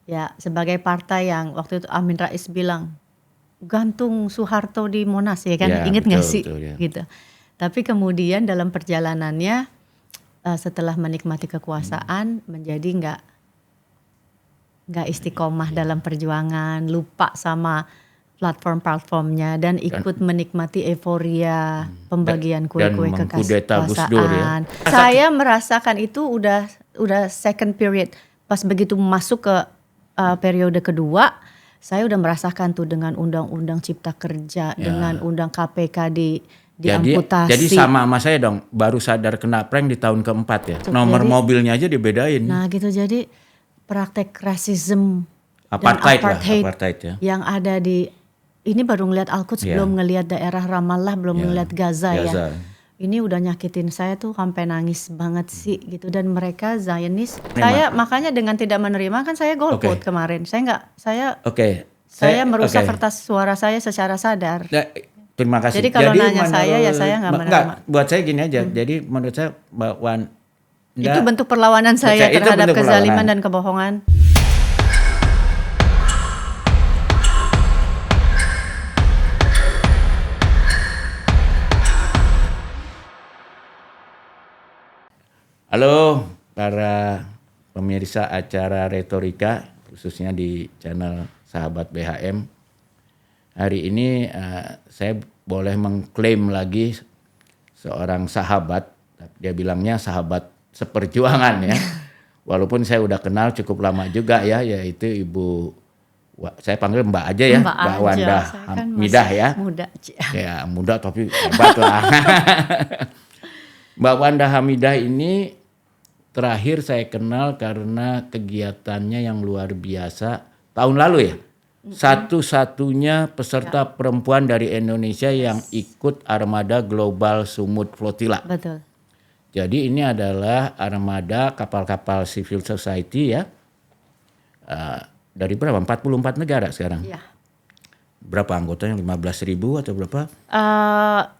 Ya, sebagai partai yang waktu itu Amin Rais bilang, gantung Soeharto di Monas ya kan, Ya, inget nggak betul, sih? betul, ya. Gitu. Tapi kemudian dalam perjalanannya setelah menikmati kekuasaan menjadi nggak istiqomah dalam perjuangan, lupa sama platform-platformnya dan ikut menikmati euforia pembagian Dan kue-kue mengkudeta Gus Dur ya. kekuasaan. Saya merasakan itu udah second period. Pas begitu masuk ke periode kedua, saya udah merasakan tuh dengan undang-undang Cipta Kerja, dengan undang KPK diamputasi. Jadi sama saya dong, baru sadar kena prank di tahun keempat ya. Nomor mobilnya aja dibedain. Nah gitu, jadi praktek rasisme Apartheid dan lah, apartheid ya. yang ada di, ini baru ngelihat Al-Quds, belum ngelihat daerah Ramallah, belum ngelihat Gaza ya. Ini udah nyakitin saya tuh sampai nangis banget sih gitu. Dan mereka Zionis, saya makanya dengan tidak menerima kan saya golput kemarin. Saya merusak kertas suara saya secara sadar. Terima kasih. Jadi kalau nanya saya ya saya nggak menerima. Enggak, buat saya gini aja. Jadi menurut saya Mbak Wanda, itu bentuk perlawanan saya terhadap kezaliman dan kebohongan. Halo para pemirsa acara Retorika, khususnya di channel Sahabat BHM. Hari ini saya boleh mengklaim lagi seorang sahabat, dia bilangnya sahabat seperjuangan ya. Walaupun saya udah kenal cukup lama juga ya, yaitu Ibu, saya panggil Mbak aja ya, Mbak Wanda Hamidah ya. Muda. Ya muda tapi hebat lah. Mbak Wanda Hamidah ini terakhir saya kenal karena kegiatannya yang luar biasa tahun lalu ya. Satu-satunya peserta perempuan dari Indonesia yang ikut armada Global Sumut Flotilla. Betul. Jadi ini adalah armada kapal-kapal civil society ya. Dari berapa? 44 negara sekarang. Iya. Berapa anggotanya? 15.000 atau berapa? 500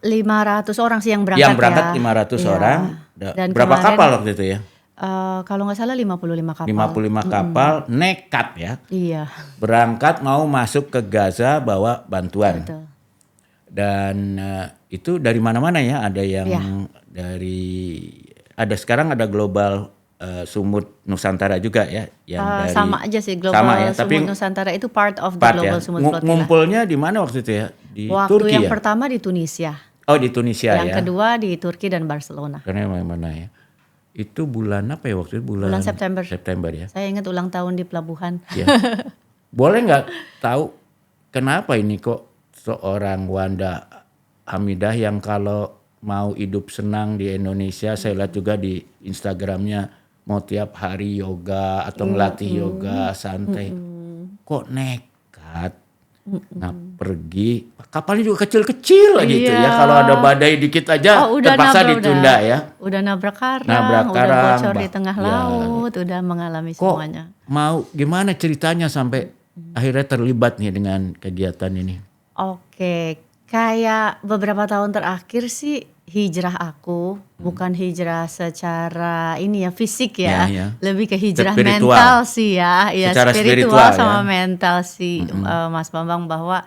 orang sih yang berangkat. Yang berangkat ya. 500 orang. Dan berapa kapal waktu itu ya? Kalau nggak salah 55 kapal. 55 kapal nekat ya. Iya. Berangkat mau masuk ke Gaza bawa bantuan. Betul. Dan itu dari mana-mana ya. Ada yang ada sekarang ada Global Sumut Nusantara juga ya. Yang sama aja sih Global Sumut Nusantara itu part of the Global Sumut Flotilla. Ngumpulnya di mana waktu itu ya? Di waktu Turki yang ya? pertama di Tunisia. Oh di Tunisia ya. Yang kedua di Turki dan Barcelona. Karena mana ya? Itu bulan apa ya waktu itu? Bulan September. September ya. Saya ingat ulang tahun di pelabuhan. Ya. Boleh nggak tahu kenapa ini kok seorang Wanda Hamidah yang kalau mau hidup senang di Indonesia, saya lihat juga di Instagramnya mau tiap hari yoga atau ngelatih yoga santai. Kok nekat? Nah pergi, kapalnya juga kecil-kecil gitu ya. Kalau ada badai dikit aja terpaksa ditunda ya. Udah nabrak karang, udah bocor di tengah laut, udah mengalami semuanya. Mau gimana ceritanya sampai akhirnya terlibat nih dengan kegiatan ini? Oke, kayak beberapa tahun terakhir sih hijrah aku bukan hijrah secara ini ya fisik ya, lebih ke hijrah spiritual. Mental sih ya, secara spiritual sama mental sih Mas Bambang, bahwa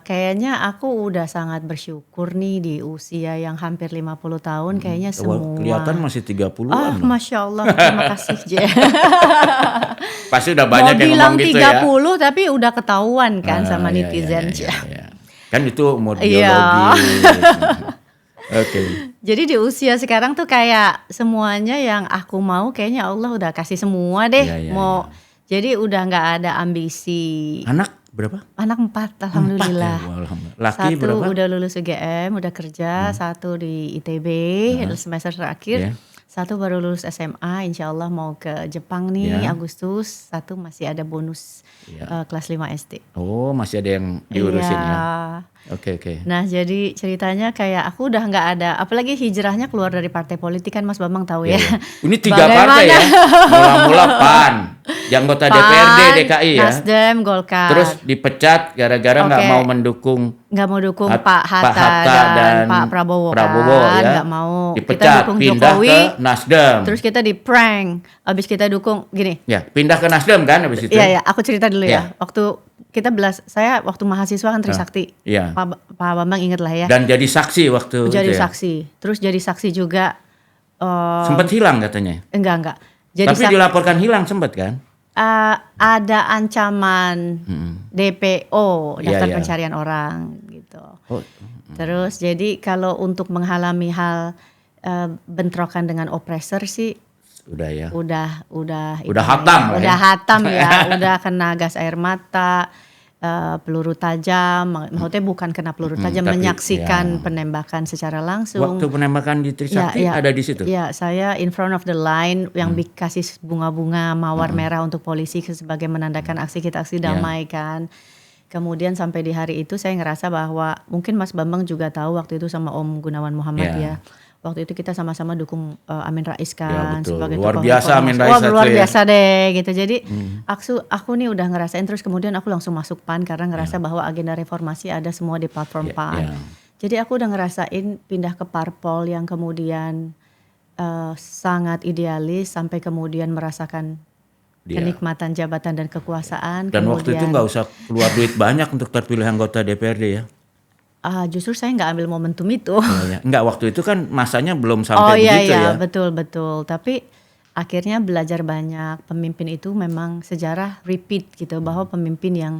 kayaknya aku udah sangat bersyukur nih di usia yang hampir 50 tahun kayaknya semua. Kelihatan masih 30-an. Masya Allah, terima kasih Je. Pasti udah banyak yang ngomong gitu ya. Mau bilang 30 tapi udah ketahuan kan sama netizen. Ya. Kan itu umur biologis. Oke. Jadi di usia sekarang tuh kayak semuanya yang aku mau kayaknya Allah udah kasih semua deh. Jadi udah nggak ada ambisi. Anak berapa? Anak 4 alhamdulillah. 4 ya, alhamdulillah. Laki satu berapa? Udah lulus UGM, udah kerja. Satu di ITB semester terakhir. Satu baru lulus SMA, insya Allah mau ke Jepang nih Agustus. Satu masih ada bonus kelas 5 SD. Oh masih ada yang diurusin ya. Oke. Nah jadi ceritanya kayak aku udah nggak ada, apalagi hijrahnya keluar dari partai politik kan Mas Bambang tahu ya. Ini 3 partai ya, mula-mula PAN, di anggota DPRD DKI ya. Nasdem, Golkar. Terus dipecat gara-gara nggak mau mendukung. Nggak mau dukung Pak Hatta dan Pak Prabowo kan, ya. nggak mau. Dipecat, kita dukung pindah Jokowi, ke Nasdem. Terus kita di prank, abis kita dukung gini. Ya, pindah ke Nasdem kan abis itu. Iya, aku cerita dulu ya. Waktu kita saya waktu mahasiswa kan Trisakti. Iya. Pak Bambang inget lah ya. Dan jadi saksi waktu jadi itu saksi. Terus jadi saksi juga. Sempat hilang katanya. Enggak. Jadi tapi dilaporkan hilang sempat kan? Ada ancaman DPO, daftar pencarian orang gitu. Terus jadi kalau untuk menghalangi hal bentrokan dengan oppressor sih udah ya. Udah hatam lah. Udah hatam ya, udah kena gas air mata, peluru tajam, maksudnya bukan kena peluru tajam, menyaksikan penembakan secara langsung. Waktu penembakan di Trisakti ada di situ? Iya, saya in front of the line yang dikasih bunga-bunga mawar merah untuk polisi sebagai menandakan aksi kita aksi damai kan. Kemudian sampai di hari itu saya ngerasa bahwa mungkin Mas Bambang juga tahu waktu itu sama Om Gunawan Muhammad ya. Waktu itu kita sama-sama dukung Amin Rais kan sebagai luar biasa Amin Rais. Luar biasa deh gitu. Jadi aku nih udah ngerasain, terus kemudian aku langsung masuk PAN karena ngerasa bahwa agenda reformasi ada semua di platform PAN. Jadi aku udah ngerasain pindah ke parpol yang kemudian sangat idealis sampai kemudian merasakan kenikmatan jabatan dan kekuasaan. Dan waktu itu nggak usah keluar duit banyak untuk terpilih anggota DPRD ya? Justru saya nggak ambil momentum itu. Enggak, waktu itu kan masanya belum sampai begitu ya. Betul. Tapi akhirnya belajar banyak. Pemimpin itu memang sejarah repeat gitu, bahwa pemimpin yang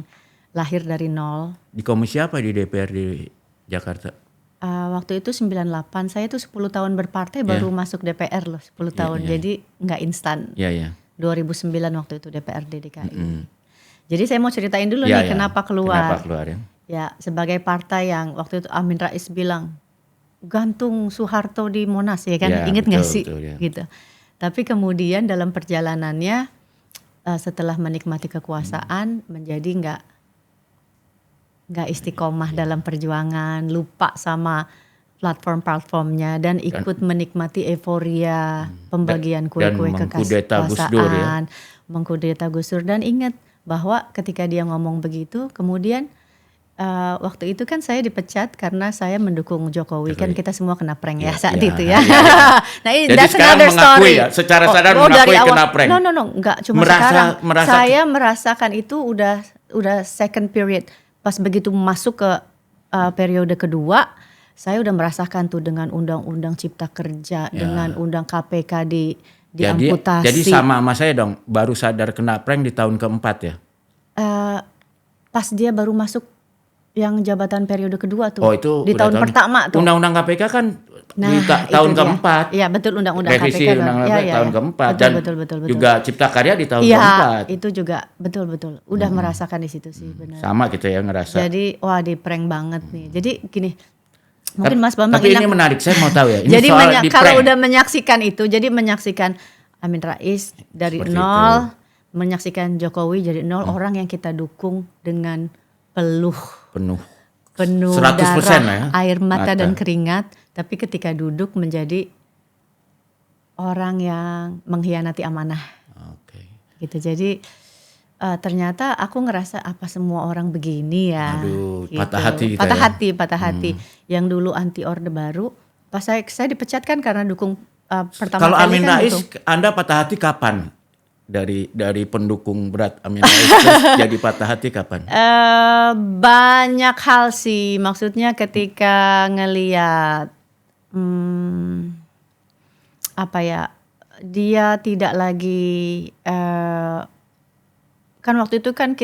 lahir dari nol. Di komisi apa di DPRD Jakarta? Waktu itu 98, saya tuh 10 tahun berpartai baru masuk DPR loh, 10 tahun. Jadi nggak instan. 2009 waktu itu DPRD DKI. Jadi saya mau ceritain dulu nih kenapa keluar. Kenapa keluar ya? Ya, sebagai partai yang waktu itu Amin Rais bilang gantung Soeharto di Monas ya kan, inget nggak sih? Gitu. Tapi kemudian dalam perjalanannya setelah menikmati kekuasaan menjadi nggak istiqomah dalam perjuangan, lupa sama platform-platformnya dan ikut menikmati euforia pembagian kue-kue kekuasaan, mengkudeta Gus Dur. Dan ingat bahwa ketika dia ngomong begitu, kemudian waktu itu kan saya dipecat karena saya mendukung Jokowi. Kan kita semua kena prank ya saat itu ya. Nah ini jadi that's another story. Ya, secara sadar mengakui kena prank. No, enggak cuma sekarang. Saya merasakan itu udah second period. Pas begitu masuk ke periode kedua, saya udah merasakan tuh dengan undang-undang Cipta Kerja, dengan undang KPK diamputasi. Jadi sama saya dong, baru sadar kena prank di tahun keempat ya? Pas dia baru masuk yang jabatan periode kedua tuh. Itu di tahun pertama tuh. Undang-undang KPK kan di tahun keempat. Iya betul, undang-undang revisi KPK. Undang-undang KPK tahun keempat. Betul. Juga Cipta Karya di tahun keempat. Iya, itu juga betul. Udah merasakan di situ sih benar. Sama gitu ya ngerasa. Jadi di prank banget nih. Jadi gini, mungkin Mas Bambang tapi ini menarik, saya mau tahu ya. Ini jadi soal kalau udah menyaksikan itu, jadi menyaksikan Amin Rais dari seperti nol, menyaksikan Jokowi dari nol, orang yang kita dukung dengan penuh 100% darah, ya, air mata dan keringat, tapi ketika duduk menjadi orang yang mengkhianati amanah. Gitu. Jadi ternyata aku ngerasa apa semua orang begini ya. Aduh, gitu. Patah hati. Yang dulu anti Orde Baru, pas saya dipecat kan karena dukung pertama kalau kali. Amin kan Rais, Anda patah hati kapan? Dari pendukung berat Amin Rais terus jadi patah hati kapan? Banyak hal sih, maksudnya ketika ngelihat dia tidak lagi kan waktu itu kan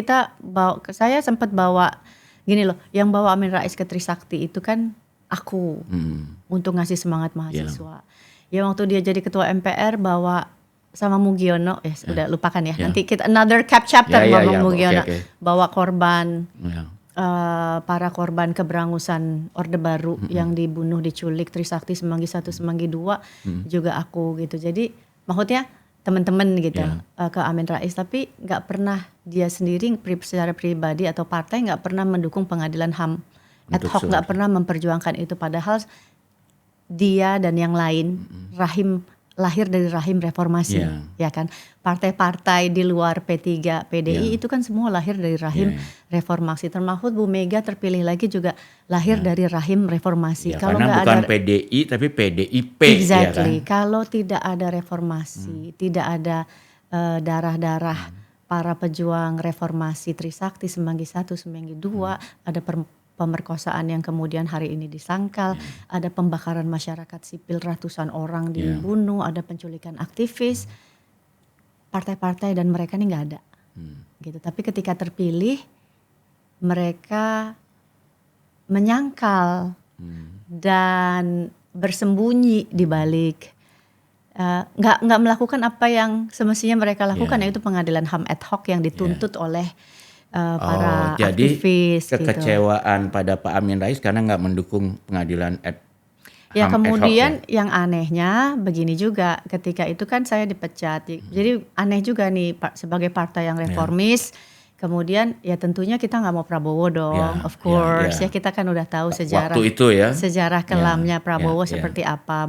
saya sempat bawa gini loh, yang bawa Amin Rais ke Trisakti itu kan aku untuk ngasih semangat mahasiswa. Ya waktu dia jadi ketua MPR bawa sama Mugiono, udah lupakan ya. Nanti kita another chapter ngomong Mugiono. Bawa korban, para korban keberangusan Orde Baru yang dibunuh, diculik, Trisakti Semanggi 1, Semanggi 2, juga aku gitu. Jadi maksudnya teman-teman gitu ke Amin Rais, tapi nggak pernah dia sendiri secara pribadi atau partai nggak pernah mendukung pengadilan HAM ad hoc, nggak pernah memperjuangkan itu. Padahal dia dan yang lain lahir dari rahim reformasi, ya kan. Partai-partai di luar P3, PDI itu kan semua lahir dari rahim reformasi. Termasuk Bu Mega terpilih lagi juga lahir dari rahim reformasi. Kalau karena bukan PDI tapi PDIP. Exactly. Ya kan? Kalau tidak ada reformasi, tidak ada darah-darah para pejuang reformasi Trisakti, Semanggi 1, Semanggi 2, ada pemerkosaan yang kemudian hari ini disangkal, ada pembakaran masyarakat sipil, ratusan orang dibunuh, ada penculikan aktivis, partai-partai dan mereka ini nggak ada, gitu. Tapi ketika terpilih, mereka menyangkal dan bersembunyi di balik, nggak melakukan apa yang semestinya mereka lakukan, yaitu pengadilan HAM ad hoc yang dituntut oleh para aktivis. Jadi kekecewaan pada Pak Amin Rais karena nggak mendukung pengadilan ya, kemudian yang anehnya begini juga, ketika itu kan saya dipecat. Jadi aneh juga nih sebagai partai yang reformis, kemudian ya tentunya kita nggak mau Prabowo dong, of course. Ya kita kan udah tahu sejarah waktu itu sejarah kelamnya Prabowo seperti apa.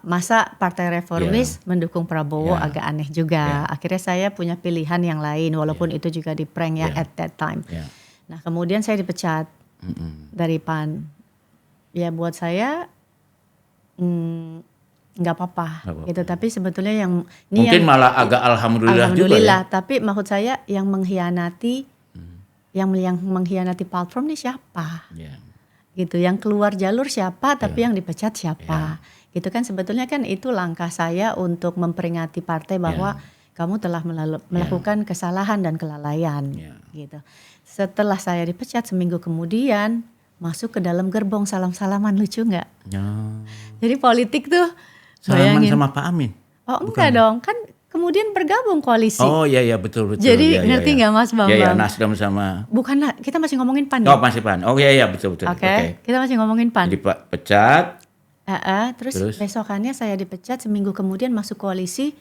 Masa partai reformis mendukung Prabowo, agak aneh juga. Akhirnya saya punya pilihan yang lain, walaupun itu juga di prank at that time. Nah kemudian saya dipecat dari PAN. Ya buat saya nggak apa-apa gitu. Tapi sebetulnya yang ini mungkin malah agak alhamdulillah juga ya. Tapi maksud saya yang mengkhianati yang mengkhianati platform ini siapa? Gitu, yang keluar jalur siapa, tapi yang dipecat siapa? Gitu kan, sebetulnya kan itu langkah saya untuk memperingati partai bahwa kamu telah melakukan kesalahan dan kelalaian. Gitu. Setelah saya dipecat seminggu kemudian masuk ke dalam gerbong salam-salaman, lucu nggak? Jadi politik tuh salaman sama Pak Amin? Oh enggak dong, kan kemudian bergabung koalisi. Oh iya betul. Jadi ngerti nggak Mas Bambang? Iya Nasdem sama. Bukan, kita masih ngomongin PAN. Oh masih PAN. Oh iya betul. Oke. Kita masih ngomongin PAN. Jadi pecat. Terus besokannya saya dipecat, seminggu kemudian masuk koalisi,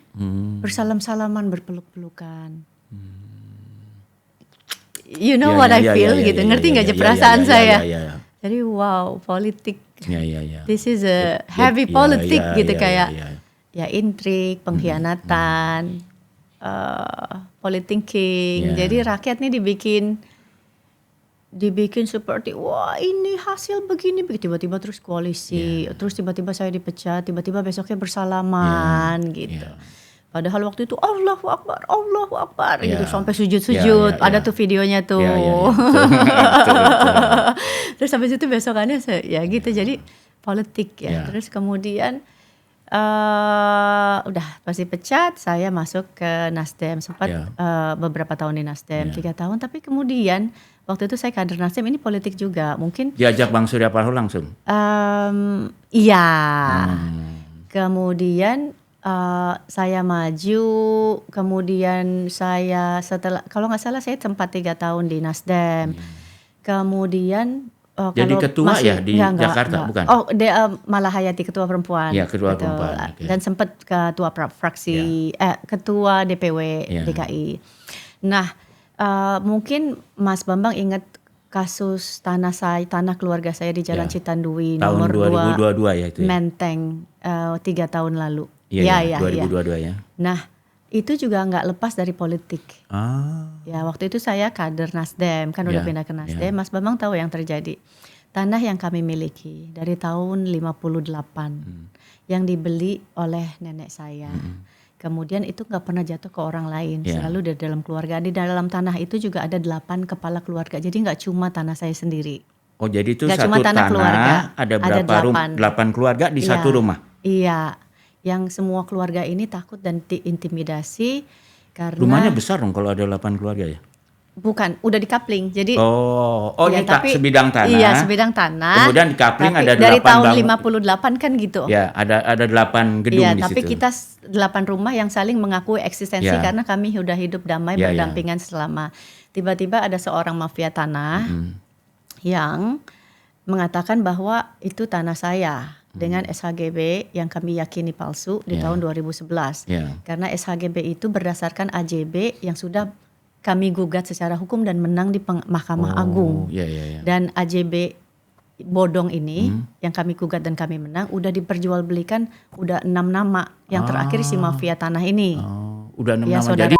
bersalam-salaman, berpeluk-pelukan. You know what I feel gitu, ngerti nggak perasaan saya? Jadi wow, politik. This is a heavy politik gitu, kayak ya intrik, pengkhianatan, politicking. Jadi rakyat nih dibikin seperti wah ini hasil begini, tiba-tiba terus koalisi, terus tiba-tiba saya dipecat, tiba-tiba besoknya bersalaman gitu. Padahal waktu itu Allahu Akbar gitu, sampai sujud-sujud. Ada tuh videonya tuh. Terus sampai situ besokannya ya gitu, jadi politik ya. Terus kemudian udah pasti pecat, saya masuk ke Nasdem, sempat beberapa tahun di Nasdem, 3 tahun. Tapi kemudian waktu itu saya kader Nasdem, ini politik juga, mungkin diajak Bang Surya Paloh langsung. Iya. Kemudian saya maju, kemudian saya setelah, kalau nggak salah saya sempat 3 tahun di Nasdem. Kemudian jadi ketua di Jakarta, bukan? Oh, Malahayati, ketua perempuan. Iya, ketua gitu. perempuan. Okay. Dan sempat ketua fraksi, ketua DPW DKI. Nah, mungkin Mas Bambang ingat kasus tanah keluarga saya di Jalan Citandui tahun nomor 2022 ya itu. Menteng 3 tahun lalu. Iya, 2022 ya. Nah, itu juga nggak lepas dari politik. Ya, waktu itu saya kader Nasdem, kan udah pindah ke Nasdem. Mas Bambang tahu yang terjadi. Tanah yang kami miliki dari tahun 58 yang dibeli oleh nenek saya. Kemudian itu nggak pernah jatuh ke orang lain, selalu di dalam keluarga. Di dalam tanah itu juga ada 8 kepala keluarga. Jadi nggak cuma tanah saya sendiri. Oh, jadi itu gak satu tanah keluarga, ada berapa 8 keluarga di satu rumah? Iya. Yang semua keluarga ini takut dan diintimidasi karena rumahnya besar dong kalau ada 8 keluarga ya? Bukan, udah dikapling. Jadi ini sebidang tanah. Iya, sebidang tanah. Kemudian dikapling ada 8 dari tahun 58 kan gitu. Ya, ada 8 gedung di situ. Tapi kita 8 rumah yang saling mengakui eksistensi karena kami udah hidup damai berdampingan selama. Tiba-tiba ada seorang mafia tanah yang mengatakan bahwa itu tanah saya. Dengan SHGB yang kami yakini palsu di tahun 2011. Karena SHGB itu berdasarkan AJB yang sudah kami gugat secara hukum dan menang di Mahkamah Agung. Iya. Dan AJB bodong ini yang kami gugat dan kami menang udah diperjualbelikan udah 6 nama. Yang terakhir si mafia tanah ini. Udah 6 Ya, nama. saudara. Jadi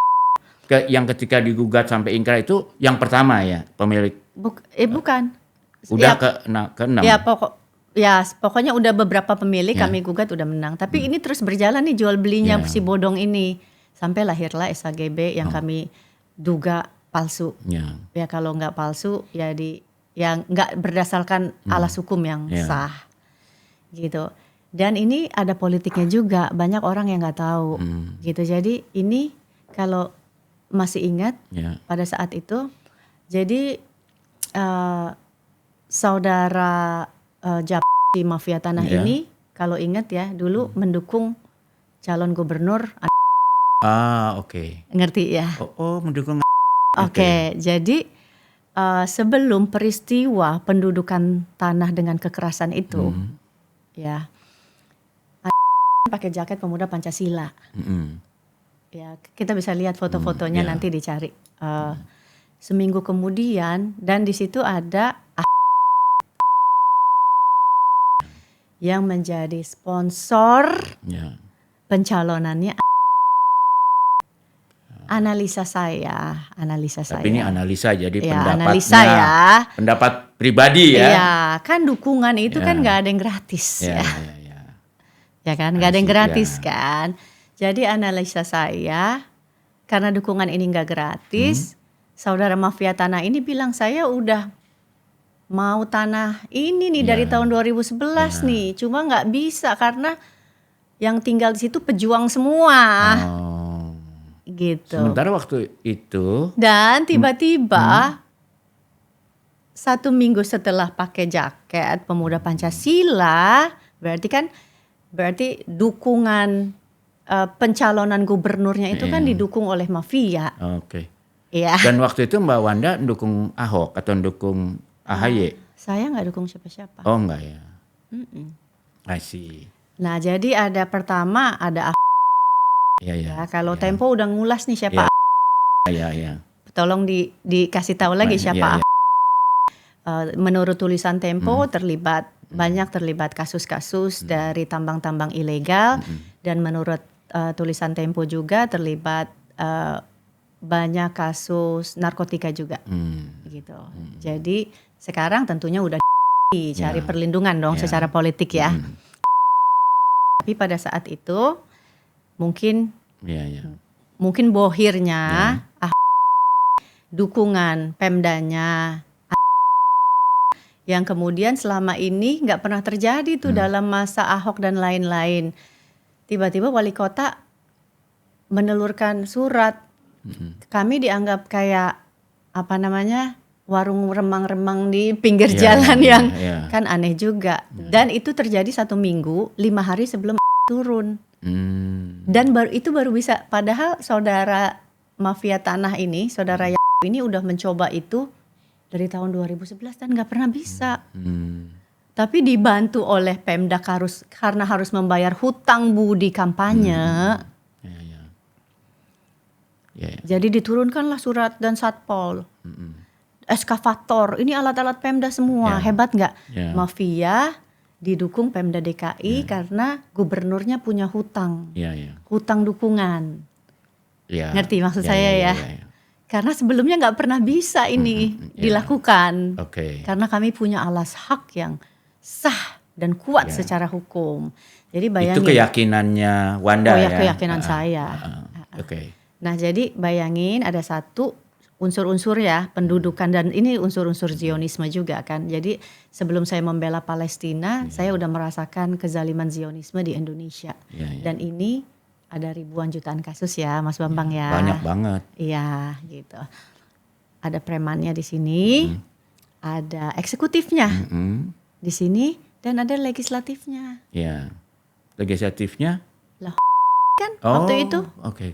yang ketika digugat sampai ingkrah itu yang pertama ya pemilik. Bukan. Udah Ya, ke 6. Ya pokoknya udah beberapa pemilik kami gugat udah menang. Tapi ini terus berjalan nih jual belinya si bodong ini. Sampai lahirlah SHGB yang kami duga palsu. Ya kalau nggak palsu ya yang nggak berdasarkan alas hukum yang sah. Gitu. Dan ini ada politiknya juga. Banyak orang yang nggak tahu. Gitu. Jadi ini kalau masih ingat pada saat itu. Jadi saudara Japri mafia tanah ini kalau ingat ya dulu mendukung calon gubernur. Oke. Ngerti ya? Mendukung. Oke. Jadi sebelum peristiwa pendudukan tanah dengan kekerasan itu, ya pakai jaket pemuda Pancasila. Ya kita bisa lihat foto-fotonya nanti dicari. Seminggu kemudian dan di situ ada yang menjadi sponsor pencalonannya. Analisa saya. Tapi ini analisa jadi pendapatnya. Pendapat pribadi ya. Iya, kan dukungan itu kan nggak ada yang gratis ya. Ya kan, nggak ada yang gratis kan. Jadi analisa saya karena dukungan ini nggak gratis, saudara mafia tanah ini bilang saya udah mau tanah ini nih dari tahun 2011 nih, cuma nggak bisa karena yang tinggal di situ pejuang semua. Gitu. Sementara waktu itu dan tiba-tiba 1 minggu setelah pakai jaket pemuda Pancasila, berarti dukungan pencalonan gubernurnya itu kan didukung oleh mafia. Oke. Iya. Dan waktu itu Mbak Wanda dukung Ahok atau dukung AHY? Saya nggak dukung siapa-siapa. Oh enggak ya. I see. Nah jadi ada pertama ada Ya, kalau Tempo udah ngulas nih siapa. Ya. Tolong dikasih tahu lagi siapa. Menurut tulisan Tempo banyak terlibat kasus-kasus dari tambang-tambang ilegal dan menurut tulisan Tempo juga terlibat banyak kasus narkotika juga. Gitu. Jadi sekarang tentunya udah cari perlindungan dong secara politik ya. Tapi pada saat itu mungkin bohirnya dukungan Pemdanya yang kemudian selama ini nggak pernah terjadi tuh dalam masa Ahok dan lain-lain. Tiba-tiba wali kota menelurkan surat. Kami dianggap kayak warung remang-remang di pinggir jalan yang kan aneh juga. Dan itu terjadi 1 minggu 5 hari sebelum turun. Dan itu baru bisa, padahal saudara mafia tanah ini, saudara ini udah mencoba itu dari tahun 2011 dan nggak pernah bisa. Tapi dibantu oleh Pemda karena harus membayar hutang budi kampanye. Jadi diturunkanlah surat dan satpol, eskavator, ini alat-alat Pemda semua, hebat nggak? Mafia didukung Pemda DKI karena gubernurnya punya hutang, hutang dukungan. Ngerti maksud saya ya? Karena sebelumnya nggak pernah bisa ini dilakukan, karena kami punya alas hak yang sah dan kuat secara hukum. Jadi bayangin. Itu keyakinannya Wanda ya? Keyakinan saya. Nah jadi bayangin ada satu unsur-unsur ya pendudukan dan ini unsur-unsur Zionisme juga kan. Jadi sebelum saya membela Palestina, saya udah merasakan kezaliman Zionisme di Indonesia. Dan ini ada ribuan jutaan kasus ya, Mas Bambang ya. Banyak banget. Iya, gitu. Ada premannya di sini, ada eksekutifnya di sini, dan ada legislatifnya. Iya. Legislatifnya? Lah kan waktu itu. Oke.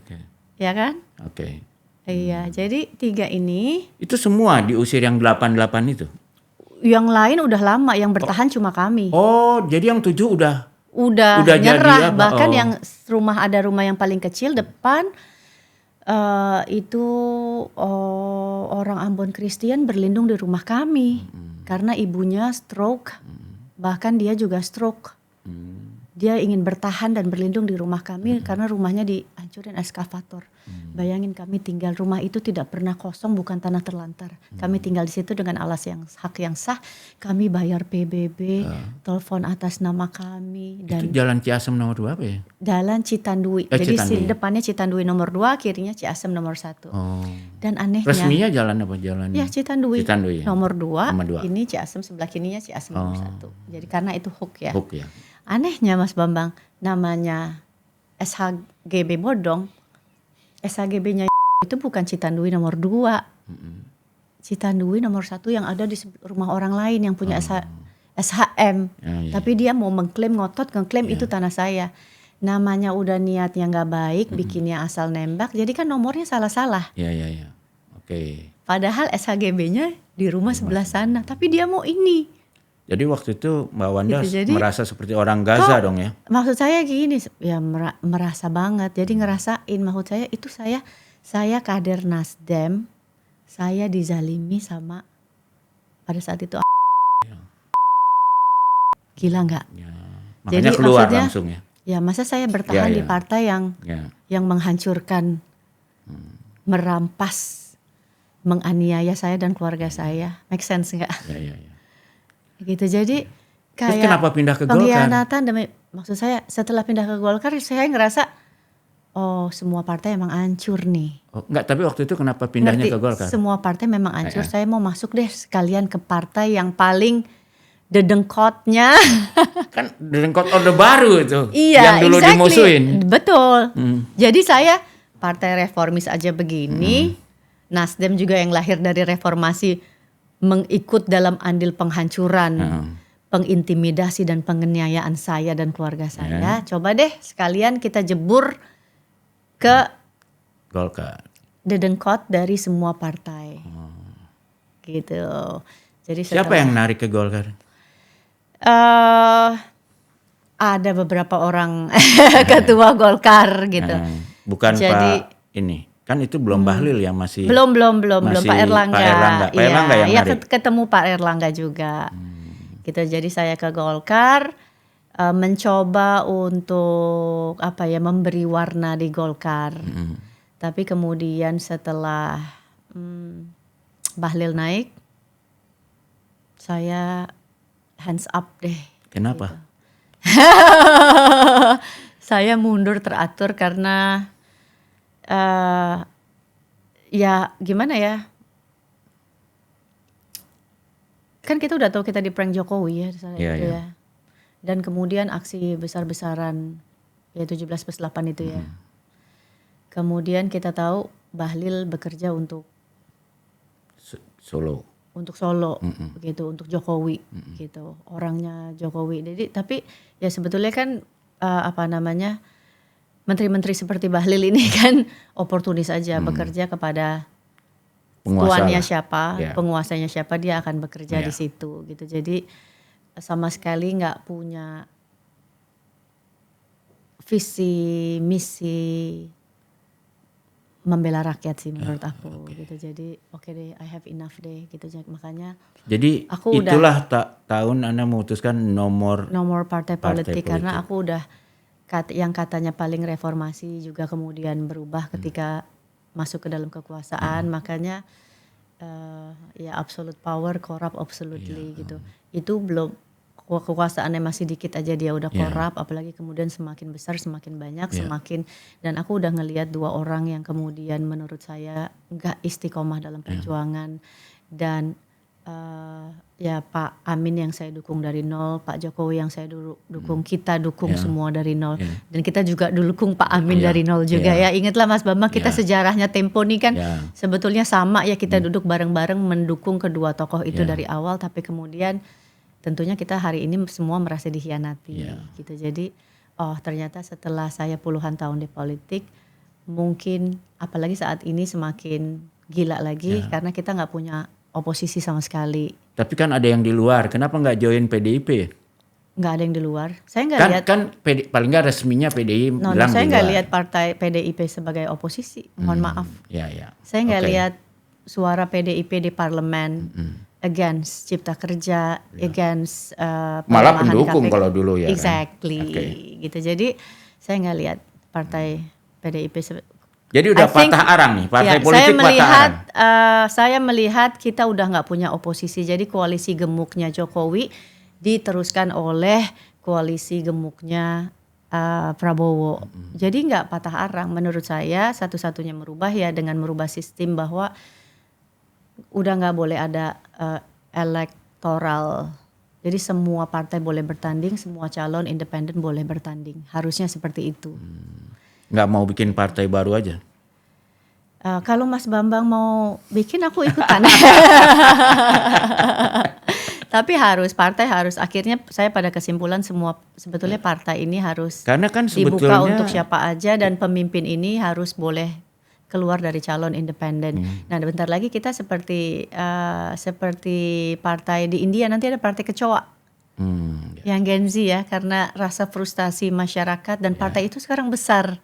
Ya kan? Oke. Iya, jadi 3 ini. Itu semua diusir yang 88 itu? Yang lain udah lama, yang bertahan cuma kami. Oh, jadi yang 7 udah nyerah. Bahkan yang ada rumah yang paling kecil depan Itu orang Ambon Kristen berlindung di rumah kami karena ibunya stroke, bahkan dia juga stroke. Dia ingin bertahan dan berlindung di rumah kami karena rumahnya dihancurin eskavator. Bayangin kami tinggal, rumah itu tidak pernah kosong, bukan tanah terlantar. Kami tinggal di situ dengan hak yang sah. Kami bayar PBB, telepon atas nama kami. Dan itu Jalan Ciasem nomor 2 apa ya? Jalan Citandui. Jadi depannya Citandui nomor 2, kirinya Ciasem nomor 1. Dan anehnya. Resminya jalan apa? Jalan? Ya Citandui. Citandui ya? Nomor 2. Ini Ciasem, sebelah kirinya Ciasem nomor 1. Jadi karena itu hook ya. Hook ya. Anehnya Mas Bambang, namanya SHGB Bodong, SHGB-nya itu bukan Citandui nomor 2. Citandui nomor 1 yang ada di rumah orang lain yang punya SHM. Tapi dia mau mengklaim, ngeklaim itu tanah saya. Namanya udah niatnya gak baik, bikinnya asal nembak, jadi kan nomornya salah-salah. Iya. Oke. Padahal SHGB-nya di rumah sebelah sana, tapi dia mau ini. Jadi waktu itu Mbak Wanda Gitu, merasa seperti orang Gaza dong ya? Maksud saya gini, ya merasa banget. Jadi ngerasain, maksud saya itu saya kader Nasdem, saya dizalimi sama pada saat itu. Gila nggak? Ya, makanya jadi keluar maksudnya, langsung ya? Ya masa saya bertahan di partai yang menghancurkan, merampas, menganiaya saya dan keluarga saya. Make sense nggak? Ya. Gitu, jadi kayak terus kenapa pindah ke Golkar? Pengkhianatan maksud saya setelah pindah ke Golkar saya ngerasa semua partai emang hancur nih. Enggak, tapi waktu itu kenapa pindahnya ke Golkar? Semua partai memang hancur. Saya mau masuk deh sekalian ke partai yang paling dedengkotnya. Kan dedengkot Orde Baru itu. Iya, yang dulu dimusuhin. Betul. Jadi saya partai reformis aja begini. Nasdem juga yang lahir dari reformasi mengikut dalam andil penghancuran, pengintimidasi dan penganiayaan saya dan keluarga saya. Coba deh sekalian kita jebur ke Golkar. Dedengkot dari semua partai. Gitu. Jadi siapa yang narik ke Golkar? Ada beberapa orang ketua Golkar gitu. Bukan Pak ini. Kan itu belum Bahlil ya, masih belum Pak Erlangga. Pak Erlangga yang narik. Ketemu Pak Erlangga juga. Gitu. Jadi saya ke Golkar mencoba untuk memberi warna di Golkar. Tapi kemudian setelah Bahlil naik, saya hands up deh. Kenapa? Gitu. Saya mundur teratur karena ya gimana ya, kan kita udah tahu kita di prank Jokowi ya. Dan kemudian aksi besar-besaran ya 17+8 itu ya. Kemudian kita tahu Bahlil bekerja untuk Solo, begitu, untuk Jokowi gitu, orangnya Jokowi. Jadi tapi ya sebetulnya kan menteri-menteri seperti Bahlil ini kan oportunis aja, bekerja kepada tuannya siapa, penguasanya siapa, dia akan bekerja di situ gitu. Jadi sama sekali nggak punya visi misi membela rakyat sih menurut aku gitu. Jadi oke deh, I have enough deh gitu. Makanya jadi aku itulah tahun Anda memutuskan nomor partai politik karena aku udah yang katanya paling reformasi juga kemudian berubah ketika masuk ke dalam kekuasaan. Makanya ya absolute power corrupt absolutely gitu. Itu belum, kekuasaannya masih dikit aja dia udah corrupt, apalagi kemudian semakin besar semakin banyak semakin, dan aku udah ngelihat dua orang yang kemudian menurut saya nggak istiqomah dalam perjuangan. Dan ya Pak Amin yang saya dukung dari nol, Pak Jokowi yang saya dukung, kita dukung semua dari nol, dan kita juga dukung Pak Amin dari nol juga ya. Ingatlah Mas Bambang, kita sejarahnya Tempo nih kan sebetulnya sama ya, kita duduk bareng-bareng mendukung kedua tokoh itu dari awal, tapi kemudian tentunya kita hari ini semua merasa dikhianati gitu. Jadi ternyata setelah saya puluhan tahun di politik, mungkin apalagi saat ini semakin gila lagi karena kita nggak punya oposisi sama sekali. Tapi kan ada yang di luar, kenapa nggak join PDIP? nggak ada yang di luar. Saya nggak lihat. Kan paling nggak resminya PDI bilang Saya di nggak luar. lihat partai PDIP sebagai oposisi. Mohon maaf. Ya. Saya nggak Oke. lihat suara PDIP di parlemen against Cipta Kerja, against Malah pelemahan pendukung KPK. kalau dulu ya. Exactly, Kan? Oke. gitu. Jadi saya nggak lihat partai PDIP. Jadi udah patah arang nih, partai politik patah arang. Saya melihat kita udah nggak punya oposisi. Jadi koalisi gemuknya Jokowi diteruskan oleh koalisi gemuknya Prabowo. Jadi nggak patah arang. Menurut saya satu-satunya merubah ya dengan merubah sistem bahwa udah nggak boleh ada elektoral. Jadi semua partai boleh bertanding, semua calon independen boleh bertanding. Harusnya seperti itu. Nggak mau bikin partai baru aja? Kalau Mas Bambang mau bikin aku ikutan. Tapi partai harus akhirnya saya pada kesimpulan semua sebetulnya partai ini harus Karena kan dibuka sebetulnya untuk siapa aja dan pemimpin ini harus boleh keluar dari calon independen. Nah, bentar lagi kita seperti partai di India nanti ada partai kecoa. Yang Gen Z ya, karena rasa frustasi masyarakat dan partai itu sekarang besar.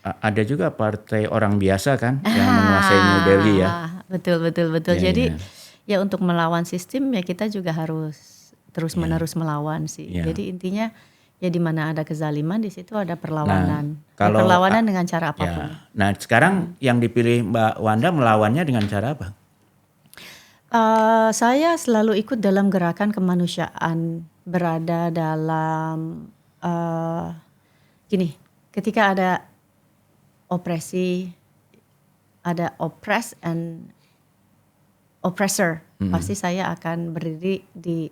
Ada juga partai orang biasa kan yang menguasai New Delhi ya. Betul. Ya, Jadi ya untuk melawan sistem ya kita juga harus terus menerus melawan sih. Ya. Jadi intinya ya di mana ada kezaliman di situ ada perlawanan. kalau- Perlawanan dengan cara apapun. Ya. Nah sekarang yang dipilih Mbak Wanda melawannya dengan cara apa? Saya selalu ikut dalam gerakan kemanusiaan, berada dalam gini, ketika ada opresi, ada oppress and oppressor, pasti saya akan berdiri di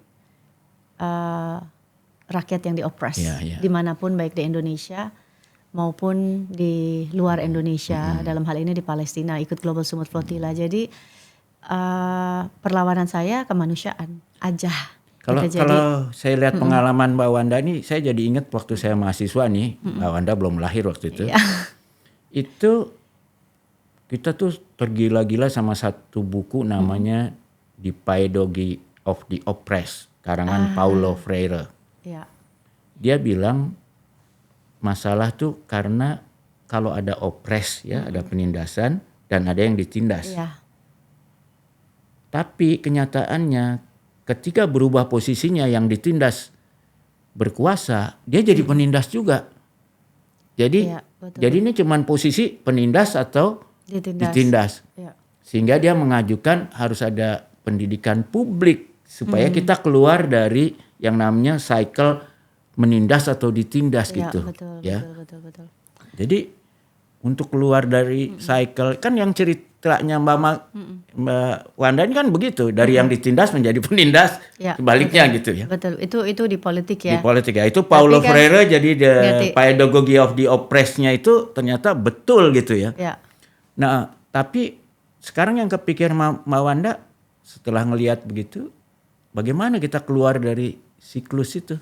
rakyat yang diopres, dimanapun baik di Indonesia maupun di luar Indonesia, dalam hal ini di Palestina ikut Global Sumut Flotilla. Jadi perlawanan saya kemanusiaan aja. Kalau saya lihat pengalaman Mbak Wanda ini, saya jadi ingat waktu saya mahasiswa nih, Mbak Wanda belum lahir waktu itu. Iya. Itu kita tuh tergila-gila sama satu buku namanya The Pedagogy of the Oppressed, karangan Paulo Freire. Ya. Dia bilang masalah tuh karena kalau ada oppress ya, ada penindasan dan ada yang ditindas. Iya. Tapi kenyataannya ketika berubah posisinya yang ditindas berkuasa, dia jadi penindas juga. Jadi Iya, betul. jadi ini cuman posisi penindas atau ditindas. Ya. Sehingga dia mengajukan harus ada pendidikan publik supaya kita keluar dari yang namanya cycle menindas atau ditindas Ya, gitu. betul. Jadi untuk keluar dari cycle kan yang ceritanya Mbak Wanda ini kan begitu, dari yang ditindas menjadi penindas, Ya, sebaliknya gitu ya. Betul. Itu di politik ya. Di politik ya. Itu Paulo Tapi kan- Freire jadi the Ngerti. pedagogy of the oppressed-nya itu ternyata betul gitu ya. Ya. Nah, tapi sekarang yang kepikir Mbak Wanda setelah ngelihat begitu, bagaimana kita keluar dari siklus itu?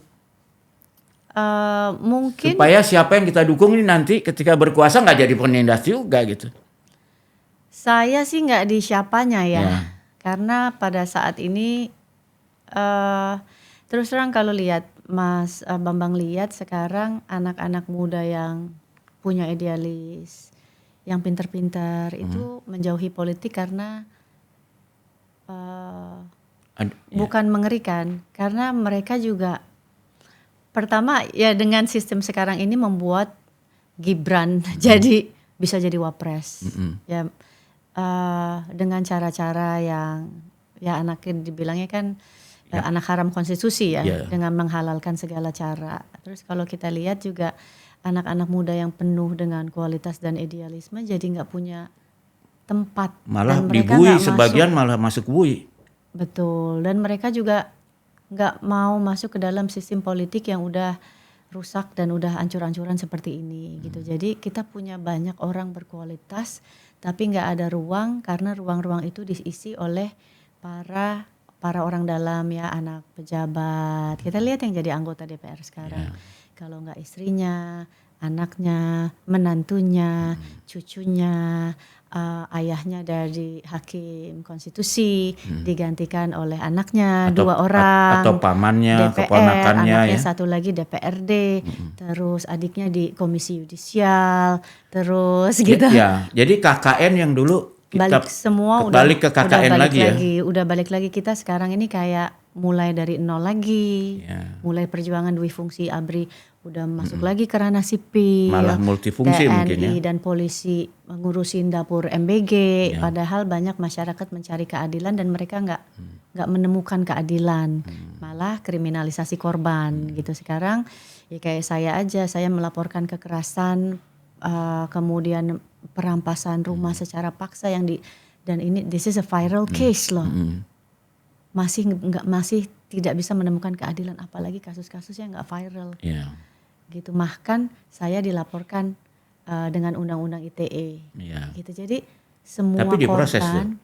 Mungkin Supaya siapa yang kita dukung ini nanti ketika berkuasa nggak jadi penindas juga gitu. saya sih nggak di siapanya ya. Ya. Karena pada saat ini terus terang kalau lihat Mas Bambang lihat sekarang anak-anak muda yang punya idealis, yang pintar-pintar itu menjauhi politik karena bukan mengerikan, karena mereka juga pertama ya dengan sistem sekarang ini membuat Gibran jadi bisa jadi wapres ya dengan cara-cara yang ya anaknya dibilangnya kan anak haram konstitusi ya dengan menghalalkan segala cara. Terus kalau kita lihat juga anak-anak muda yang penuh dengan kualitas dan idealisme jadi nggak punya tempat, malah dan mereka dibui, nggak sebagian masuk. malah masuk bui. Betul, dan mereka juga nggak mau masuk ke dalam sistem politik yang udah rusak dan udah ancur-ancuran seperti ini gitu. Jadi kita punya banyak orang berkualitas tapi nggak ada ruang karena ruang-ruang itu diisi oleh para orang dalam ya, anak pejabat. Kita lihat yang jadi anggota DPR sekarang. Kalau nggak istrinya, anaknya, menantunya, cucunya, ayahnya dari hakim konstitusi digantikan oleh anaknya, 2 orang, atau pamannya, DPR, keponakannya anaknya ya. satu lagi DPRD, terus adiknya di komisi yudisial, terus gitu. Ya, jadi KKN yang dulu kita Balik semua balik ke KKN balik lagi ya. udah balik lagi. Kita sekarang ini kayak mulai dari nol lagi, Ya. mulai perjuangan dui fungsi ABRI udah masuk lagi ke ranah sipil, Malah multifungsi TNI mungkin ya. dan polisi ngurusin dapur MBG. Padahal banyak masyarakat mencari keadilan dan mereka nggak menemukan keadilan, malah kriminalisasi korban gitu. Sekarang ya kayak saya aja, saya melaporkan kekerasan, kemudian perampasan rumah secara paksa dan ini this is a viral case loh. Masih tidak bisa menemukan keadilan, apalagi kasus-kasusnya nggak viral. Ya. Gitu, bahkan saya dilaporkan dengan undang-undang ITE. Ya. Gitu. Jadi semua Tapi diproses korban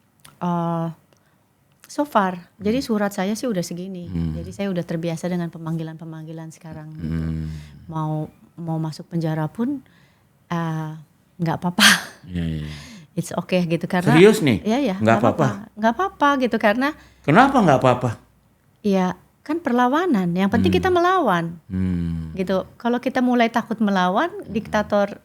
so far. Jadi surat saya sih udah segini. Jadi saya udah terbiasa dengan pemanggilan-pemanggilan sekarang gitu. Mau masuk penjara pun nggak apa-apa. Ya. It's okay gitu karena Serius nih? Iya, Nggak apa-apa. Nggak apa-apa gitu karena Kenapa nggak apa-apa? ya kan perlawanan. Yang penting kita melawan. Gitu. Kalau kita mulai takut melawan, diktator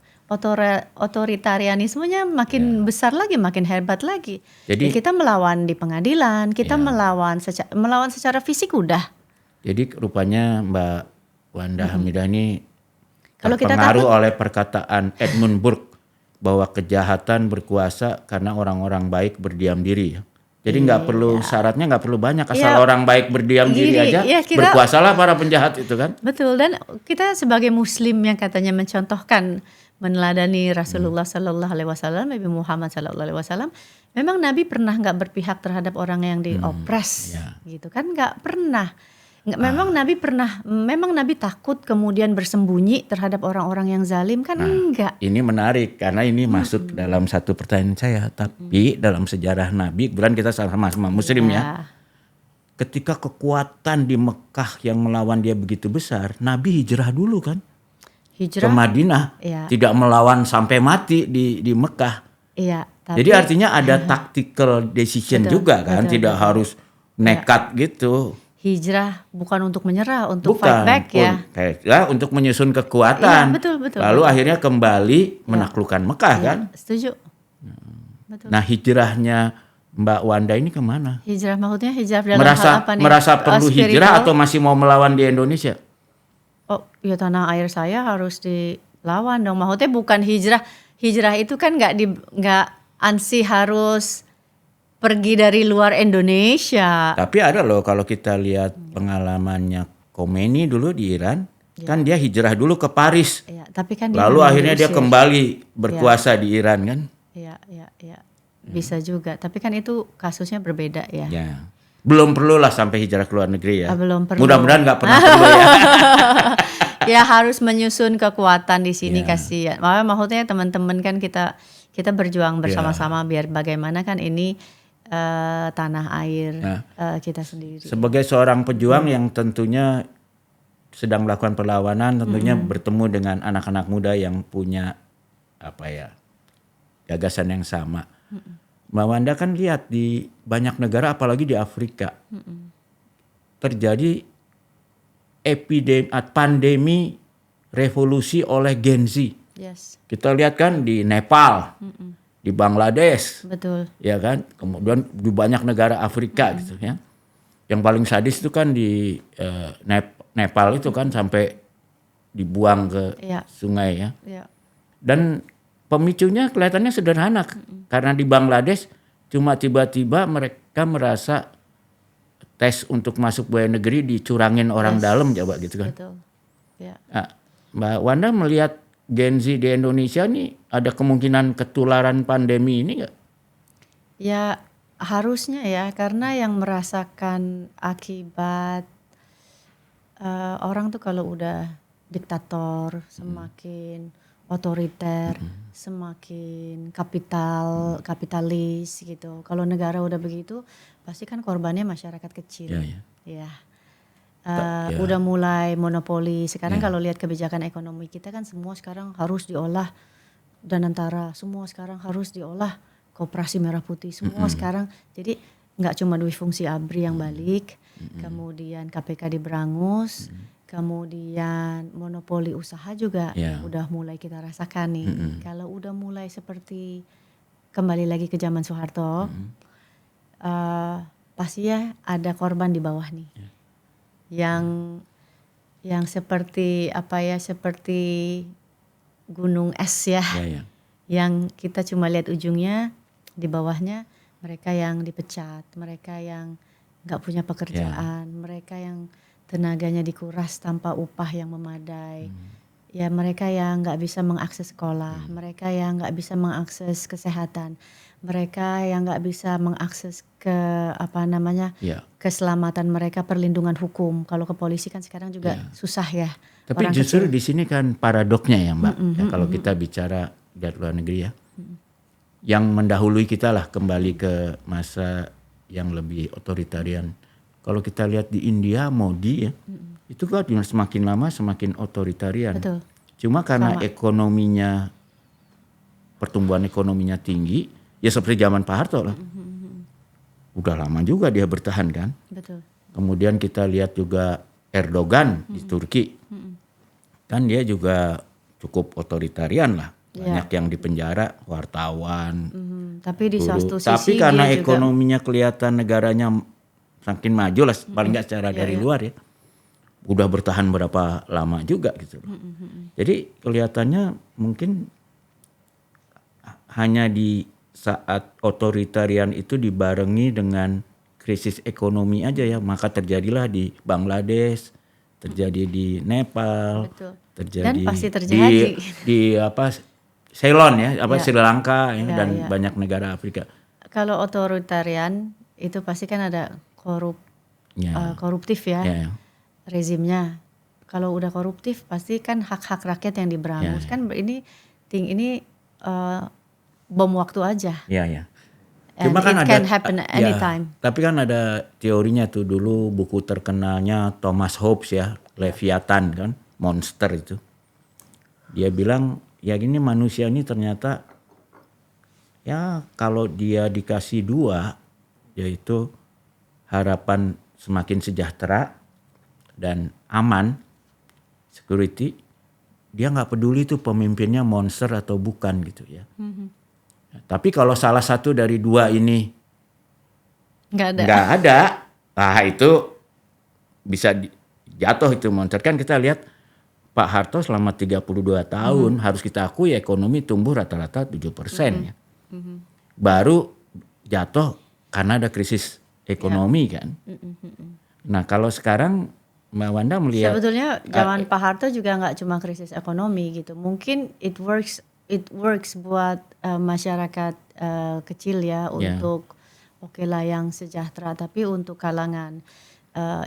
otoritarianismenya makin besar lagi, makin hebat lagi. Jadi ya kita melawan di pengadilan, kita melawan secara fisik udah. Jadi rupanya Mbak Wanda Hamidah ini Kalau kita terpengaruh oleh perkataan Edmund Burke bahwa kejahatan berkuasa karena orang-orang baik berdiam diri ya. Jadi nggak perlu syaratnya nggak perlu banyak, asal orang baik berdiam diri aja, berkuasalah para penjahat itu kan. Betul, dan kita sebagai muslim yang katanya mencontohkan, meneladani Rasulullah Sallallahu Alaihi Wasallam, Nabi Muhammad Sallallahu Alaihi Wasallam, memang Nabi pernah nggak berpihak terhadap orang yang diopres, gitu kan? Nggak pernah. Memang Nabi takut kemudian bersembunyi terhadap orang-orang yang zalim kan? Enggak. Ini menarik karena ini masuk dalam satu pertanyaan saya. Tapi dalam sejarah Nabi, kebetulan kita sama-sama muslim ya. Ketika kekuatan di Mekah yang melawan dia begitu besar, Nabi hijrah dulu kan? Ke Madinah, tidak melawan sampai mati di Mekah. Iya. Jadi artinya ada tactical decision juga kan, tidak harus nekat gitu. Hijrah bukan untuk menyerah, untuk fight back ya. Untuk menyusun kekuatan. Ya, betul. Lalu akhirnya kembali menaklukkan Mekah kan. Setuju. Betul. Nah hijrahnya Mbak Wanda ini kemana? Hijrah maksudnya hijrah dalam hal apa nih? Merasa perlu hijrah atau masih mau melawan di Indonesia? Oh ya, tanah air saya harus dilawan dong. Maksudnya bukan hijrah. Hijrah itu kan nggak ansi harus pergi dari luar Indonesia. Tapi ada loh kalau kita lihat pengalamannya Khomeini dulu di Iran, kan dia hijrah dulu ke Paris. Ya, tapi kan dia lalu akhirnya dia kembali berkuasa di Iran kan? Iya. Bisa juga. Tapi kan itu kasusnya berbeda ya. Ya. Belum perlu lah sampai hijrah ke luar negeri ya. Belum perlu. Mudah-mudahan nggak pernah perlu ya. Ya harus menyusun kekuatan di sini kasihan. Maksudnya teman-teman kan kita berjuang bersama-sama biar bagaimana kan ini tanah air kita sendiri. Sebagai seorang pejuang yang tentunya sedang melakukan perlawanan, tentunya bertemu dengan anak-anak muda yang punya gagasan yang sama. Mbak Wanda kan lihat di banyak negara, apalagi di Afrika, terjadi pandemi revolusi oleh Gen Z. Yes. Kita lihat kan di Nepal. Di Bangladesh, betul, ya kan, kemudian di banyak negara Afrika gitu ya. Yang paling sadis itu kan di Nepal itu kan sampai dibuang ke sungai ya. Dan pemicunya kelihatannya sederhana karena di Bangladesh cuma tiba-tiba mereka merasa tes untuk masuk buaya negeri dicurangin orang dalam coba gitu kan. Betul. Ya. Nah, Mbak Wanda melihat Gen Z di Indonesia nih ada kemungkinan ketularan pandemi ini nggak? Ya harusnya ya, karena yang merasakan akibat orang tuh kalau udah diktator semakin otoriter, semakin kapitalis gitu. Kalau negara udah begitu, pasti kan korbannya masyarakat kecil. Ya. Udah mulai monopoli. Sekarang kalau lihat kebijakan ekonomi kita kan semua sekarang harus diolah, dan antara semua sekarang harus diolah Koperasi Merah Putih semua sekarang. Jadi nggak cuma Dwi Fungsi Abri yang balik, kemudian KPK di Brangus, kemudian monopoli usaha juga udah mulai kita rasakan nih. Kalau udah mulai seperti kembali lagi ke zaman Soeharto, pasti ya ada korban di bawah nih, yang seperti seperti gunung es ya, yang kita cuma lihat ujungnya, di bawahnya mereka yang dipecat, mereka yang nggak punya pekerjaan, mereka yang tenaganya dikuras tanpa upah yang memadai, ya mereka yang nggak bisa mengakses sekolah, mereka yang nggak bisa mengakses kesehatan, mereka yang nggak bisa mengakses ke keselamatan mereka, perlindungan hukum. Kalau ke polisi kan sekarang juga susah ya. Tapi justru di sini kan paradoknya ya Mbak, kalau kita bicara di luar negeri ya, yang mendahului kita lah kembali ke masa yang lebih otoritarian. Kalau kita lihat di India, Modi ya, itu kan semakin lama semakin otoritarian. Betul. Cuma karena ekonominya, pertumbuhan ekonominya tinggi, ya seperti zaman Pak Harto lah. Udah lama juga dia bertahan kan. Betul. Kemudian kita lihat juga Erdogan di Turki. Kan dia juga cukup otoritarian lah. Banyak yang dipenjara, wartawan. Tapi di satu sisi tapi karena dia ekonominya kelihatan negaranya makin maju lah, paling nggak secara dari luar ya. Udah bertahan berapa lama juga gitu. Jadi kelihatannya mungkin hanya di saat otoritarian itu dibarengi dengan krisis ekonomi aja ya, maka terjadilah di Bangladesh, terjadi di Nepal, terjadi, dan pasti terjadi di Ceylon ya, Sri Lanka ya, dan banyak negara Afrika. Kalau otoritarian itu pasti kan ada koruptif ya, rezimnya. Kalau udah koruptif pasti kan hak-hak rakyat yang diberangus. Kan ini bom waktu aja. Cuma kan it can happen anytime. Tapi kan ada teorinya tuh, dulu buku terkenalnya Thomas Hobbes ya, Leviathan kan, monster itu. Dia bilang ya gini, manusia ini ternyata ya kalau dia dikasih dua, yaitu harapan semakin sejahtera dan aman, security, dia nggak peduli tuh pemimpinnya monster atau bukan gitu ya. Tapi kalau salah satu dari dua ini nggak ada, nah itu bisa jatuh itu monster. Kan kita lihat Pak Harto selama 32 tahun harus kita akui ekonomi tumbuh rata-rata 7% ya. Baru jatuh karena ada krisis ekonomi kan. Nah kalau sekarang Mbak Wanda melihat, sebetulnya zaman Pak Harto juga nggak cuma krisis ekonomi gitu. Mungkin it works buat masyarakat kecil ya, untuk yang sejahtera, tapi untuk kalangan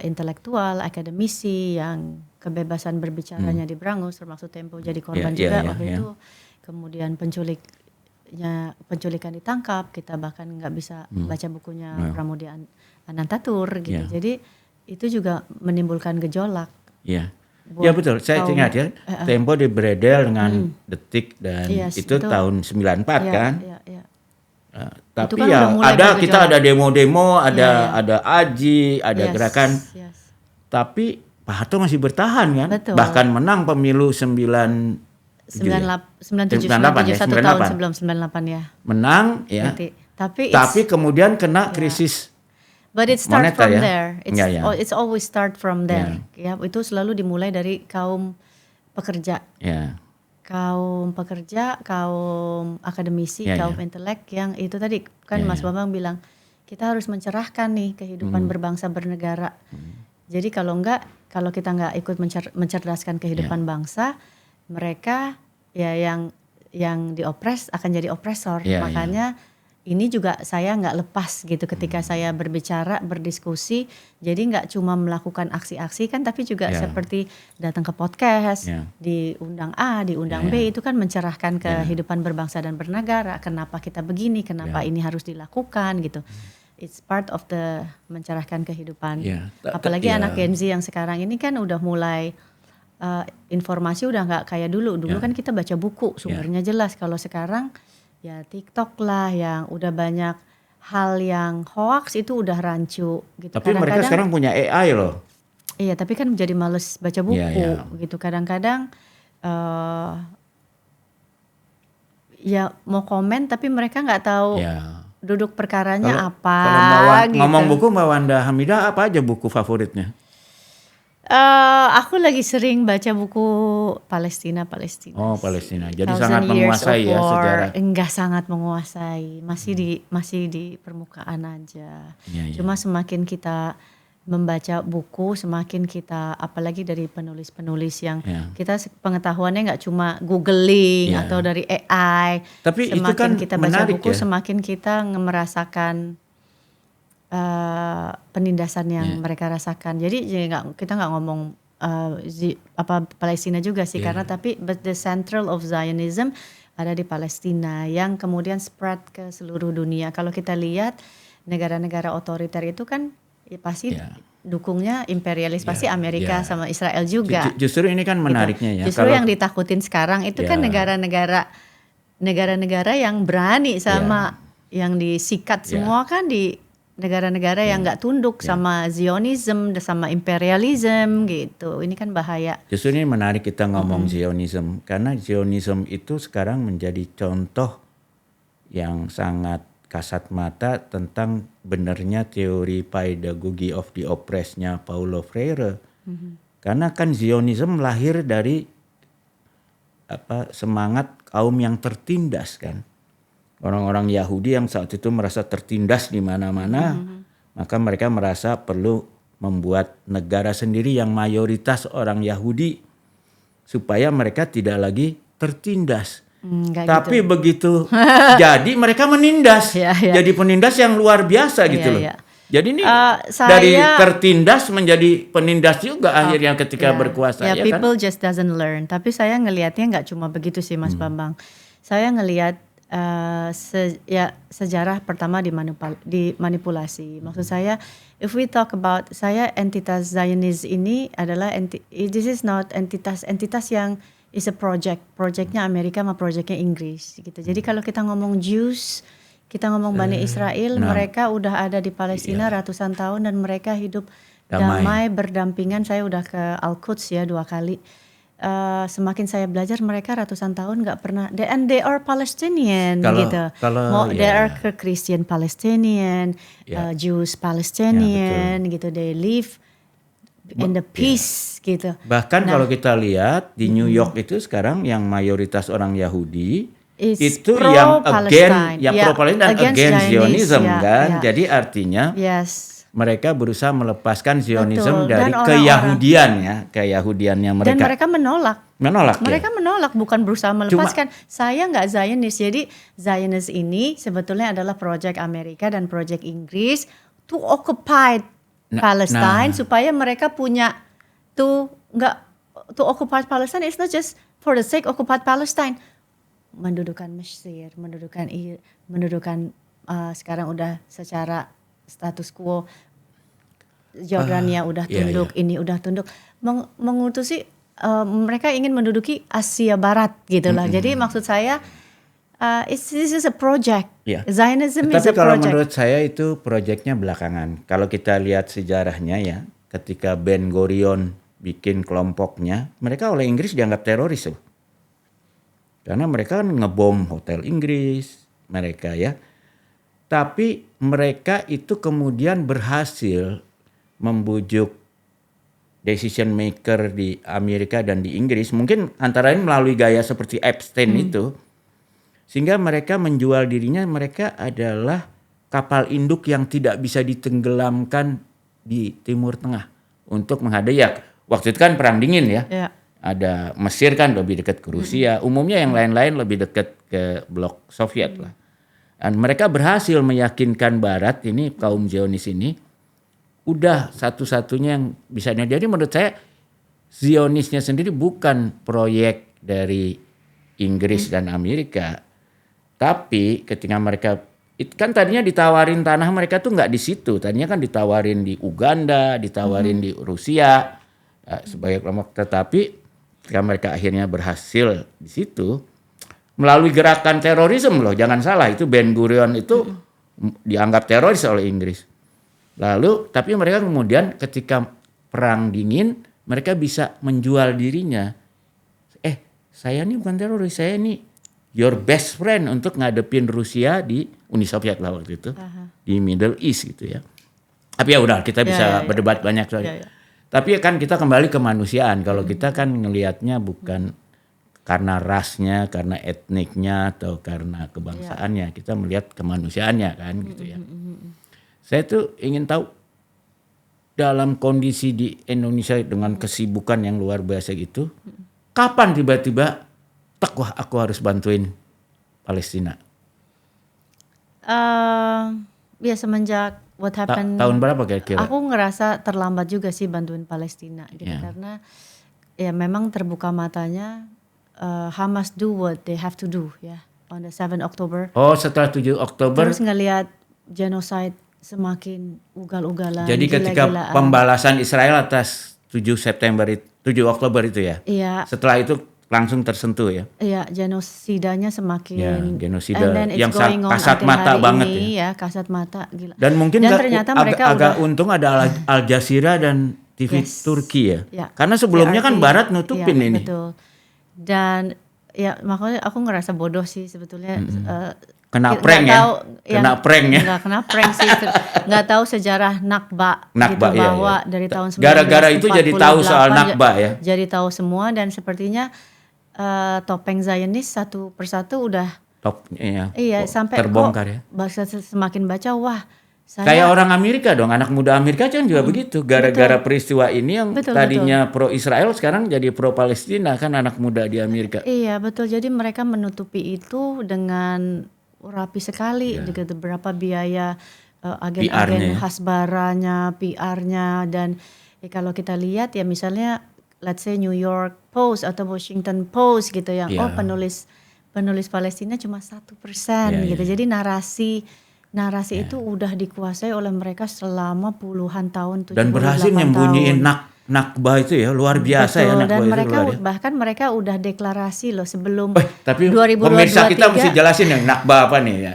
intelektual, akademisi yang kebebasan berbicaranya diberangus, termasuk Tempo jadi korban juga waktu itu. Kemudian penculikan ditangkap, kita bahkan nggak bisa baca bukunya Pramudia Anantatur gitu. Jadi itu juga menimbulkan gejolak. Ya betul, saya ingat ya, Tempo diberedel dengan Detik dan itu betul. tahun 94 kan. Tapi kan ya kita ada demo-demo, ada AJI, ada gerakan. Tapi Pak Harto masih bertahan kan. Betul. Bahkan menang pemilu 97 tahun sebelum 98 ya. Menang ya. Tapi kemudian kena krisis. But it start from there. It's always start from there. Ya, itu selalu dimulai dari kaum pekerja. Kaum pekerja, kaum akademisi, kaum intelek yang itu tadi kan Mas Bambang bilang kita harus mencerahkan nih kehidupan berbangsa bernegara. Jadi kalau kita nggak ikut mencerdaskan kehidupan bangsa, mereka ya yang diopres akan jadi opresor. Makanya ini juga saya nggak lepas gitu ketika saya berbicara, berdiskusi. Jadi nggak cuma melakukan aksi-aksi kan, tapi juga seperti datang ke podcast, diundang A, diundang B, itu kan mencerahkan kehidupan berbangsa dan bernegara. Kenapa kita begini, kenapa ini harus dilakukan gitu. It's part of the mencerahkan kehidupan. Apalagi anak Gen Z yang sekarang ini kan udah mulai informasi udah nggak kayak dulu. Dulu kan kita baca buku, sumbernya jelas. Kalau sekarang ya TikTok lah yang udah banyak hal yang hoax itu udah rancu gitu. Tapi mereka sekarang punya AI loh. Iya, tapi kan menjadi males baca buku gitu. Kadang-kadang ya mau komen tapi mereka nggak tahu duduk perkaranya apa. Kalau gitu. Ngomong buku Mbak Wanda Hamidah, apa aja buku favoritnya? Aku lagi sering baca buku Palestina. Oh, Palestina. Jadi sangat menguasai ya sejarah. Enggak sangat menguasai, masih di permukaan aja. Cuma semakin kita membaca buku, semakin kita, apalagi dari penulis-penulis yang kita pengetahuannya nggak cuma googling atau dari AI. Tapi semakin itu kan kita baca buku, ya? Semakin kita merasakan penindasan yang mereka rasakan. Jadi kita nggak ngomong Palestina juga sih, karena but the central of Zionism ada di Palestina yang kemudian spread ke seluruh dunia. Kalau kita lihat negara-negara otoriter itu kan pasti dukungnya imperialis, pasti Amerika sama Israel juga. Justru ini kan menariknya ya. Justru yang ditakutin sekarang itu kan negara-negara yang berani sama yang disikat semua kan di negara-negara yang nggak tunduk sama Zionism, sama imperialism gitu. Ini kan bahaya. Justru ini menarik kita ngomong Zionism, karena Zionism itu sekarang menjadi contoh yang sangat kasat mata tentang benarnya teori pedagogy of the oppressed-nya Paulo Freire. Karena kan Zionism lahir dari semangat kaum yang tertindas kan. Orang-orang Yahudi yang saat itu merasa tertindas di mana-mana, maka mereka merasa perlu membuat negara sendiri yang mayoritas orang Yahudi supaya mereka tidak lagi tertindas. Tapi begitu jadi mereka menindas, jadi penindas yang luar biasa gitu loh. Jadi ini dari tertindas menjadi penindas juga akhirnya ketika berkuasa. Ya, people just doesn't learn. Tapi saya ngelihatnya nggak cuma begitu sih Mas Bambang. Saya ngelihat sejarah pertama dimanipulasi. Maksud saya, if we talk about entitas Zionis ini adalah this is not entitas yang is a projectnya Amerika sama projectnya Inggris gitu. Jadi kalau kita ngomong Jews, kita ngomong Bani Israel, mereka udah ada di Palestina ratusan tahun dan mereka hidup damai berdampingan. Saya udah ke Al-Quds 2 kali. Semakin saya belajar mereka ratusan tahun nggak pernah and they are Palestinian gitu. They are Christian Palestinian, Jews Palestinian gitu. They live in the peace gitu. Bahkan kalau kita lihat di New York itu sekarang yang mayoritas orang Yahudi itu yang pro-Palestina dan against Zionism kan. Jadi artinya mereka berusaha melepaskan Zionism dari keyahudiannya mereka. Dan mereka menolak. Mereka menolak, bukan berusaha melepaskan. Saya nggak Zionis. Jadi Zionis ini sebetulnya adalah project Amerika dan project Inggris to occupy Palestine supaya mereka punya to occupy Palestine. It's not just for the sake occupy Palestine. Mendudukan Mesir, mendudukan sekarang udah secara status quo Jordania udah tunduk, ini udah tunduk, mengutusi mereka ingin menduduki Asia Barat gitulah. Jadi maksud saya this is a project. Zionism is a project. Tapi kalau menurut saya itu projectnya belakangan. Kalau kita lihat sejarahnya ya, ketika Ben Gurion bikin kelompoknya, mereka oleh Inggris dianggap teroris loh. Karena mereka kan ngebom hotel Inggris, mereka ya. Tapi mereka itu kemudian berhasil membujuk decision maker di Amerika dan di Inggris. Mungkin antara lain melalui gaya seperti Epstein itu. Sehingga mereka menjual dirinya, mereka adalah kapal induk yang tidak bisa ditenggelamkan di Timur Tengah. Untuk menghadapi waktu itu kan perang dingin ya. Ada Mesir kan lebih dekat ke Rusia. Umumnya yang lain-lain lebih dekat ke blok Soviet lah. Dan mereka berhasil meyakinkan Barat ini, kaum Zionis ini, udah satu-satunya yang bisa. Jadi menurut saya Zionisnya sendiri bukan proyek dari Inggris dan Amerika. Tapi ketika mereka, kan tadinya ditawarin tanah mereka tuh nggak di situ. Tadinya kan ditawarin di Uganda, ditawarin di Rusia sebagai kelompok. Tetapi ketika mereka akhirnya berhasil di situ, melalui gerakan terorisme loh, jangan salah, itu Ben Gurion itu dianggap teroris oleh Inggris. Lalu tapi mereka kemudian ketika perang dingin mereka bisa menjual dirinya. Saya ini bukan teroris, saya ini your best friend untuk ngadepin Rusia di Uni Soviet lah waktu itu, di Middle East gitu ya. Tapi ya udah, kita bisa berdebat banyak soalnya. Tapi kan kita kembali ke kemanusiaan. Kalau kita kan ngelihatnya bukan karena rasnya, karena etniknya atau karena kebangsaannya, kita melihat kemanusiaannya kan gitu ya. Saya tuh ingin tahu dalam kondisi di Indonesia dengan kesibukan yang luar biasa gitu, kapan tiba-tiba wah aku harus bantuin Palestina? Ya semenjak what happened. Tahun berapa kira-kira? Aku ngerasa terlambat juga sih bantuin Palestina gitu, karena ya memang terbuka matanya, Hamas do what they have to do ya on the 7 October. Oh, setelah 7 Oktober. Terus ngelihat genocide semakin ugal-ugalan. Jadi ketika pembalasan Israel atas 7 Oktober itu ya. Iya. Setelah itu langsung tersentuh ya. Iya, genosidanya semakin. Ya, genosida yang kasat mata banget ini, ya. Kasat mata, gila. Dan mungkin ternyata mereka agak untung ada Al Jazeera dan TV Turki ya. Karena sebelumnya kan Barat nutupin ini. Betul. Dan ya makanya aku ngerasa bodoh sih sebetulnya. Kena prank ya. Kena prank ya. Enggak kena prank sih. Enggak tahu sejarah Nakba gitu, bahwa dari tahun 1948. Gara-gara itu jadi tahu soal Nakba ya. Jadi tahu semua, dan sepertinya topeng Zionis satu persatu udah sampai terbongkar ya. Semakin baca, wah, kayak orang Amerika dong, anak muda Amerika kan juga begitu. Gara-gara peristiwa ini yang tadinya pro Israel sekarang jadi pro Palestina kan anak muda di Amerika. Iya betul, jadi mereka menutupi itu dengan rapi sekali, gitu. Berapa biaya agen-agen hasbaranya, PR-nya, dan kalau kita lihat ya misalnya let's say New York Post atau Washington Post gitu yang penulis Palestina cuma 1% gitu. Jadi narasi itu udah dikuasai oleh mereka selama puluhan tahun. Dan berhasil nyembunyiin Nakba itu ya, luar biasa. Betul, ya Nakba. Dan bahkan mereka udah deklarasi loh sebelum tapi 2023. Pemirsa kita mesti jelasin yang Nakba apa nih ya.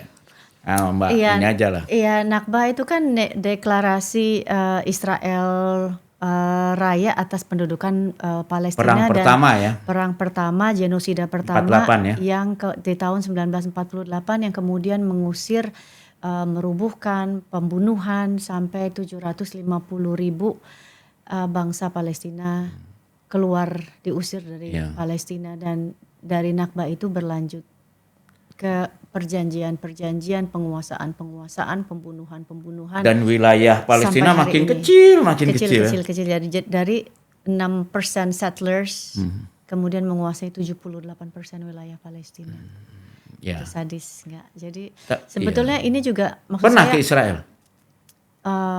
Mbak, ini aja lah. Iya, Nakba itu kan deklarasi Israel Raya atas pendudukan Palestina. Perang pertama ya. Perang pertama, genosida pertama 48, ya? Yang di tahun 1948 yang kemudian mengusir, merubuhkan, pembunuhan sampai 750.000 bangsa Palestina keluar, diusir dari Palestina, dan dari Nakba itu berlanjut ke perjanjian, penguasaan, pembunuhan. Dan wilayah Palestina makin kecil. Dari 6% settlers kemudian menguasai 78% wilayah Palestina. Itu sadis nggak? Jadi sebetulnya ini juga maksud pernah saya. Ke Israel?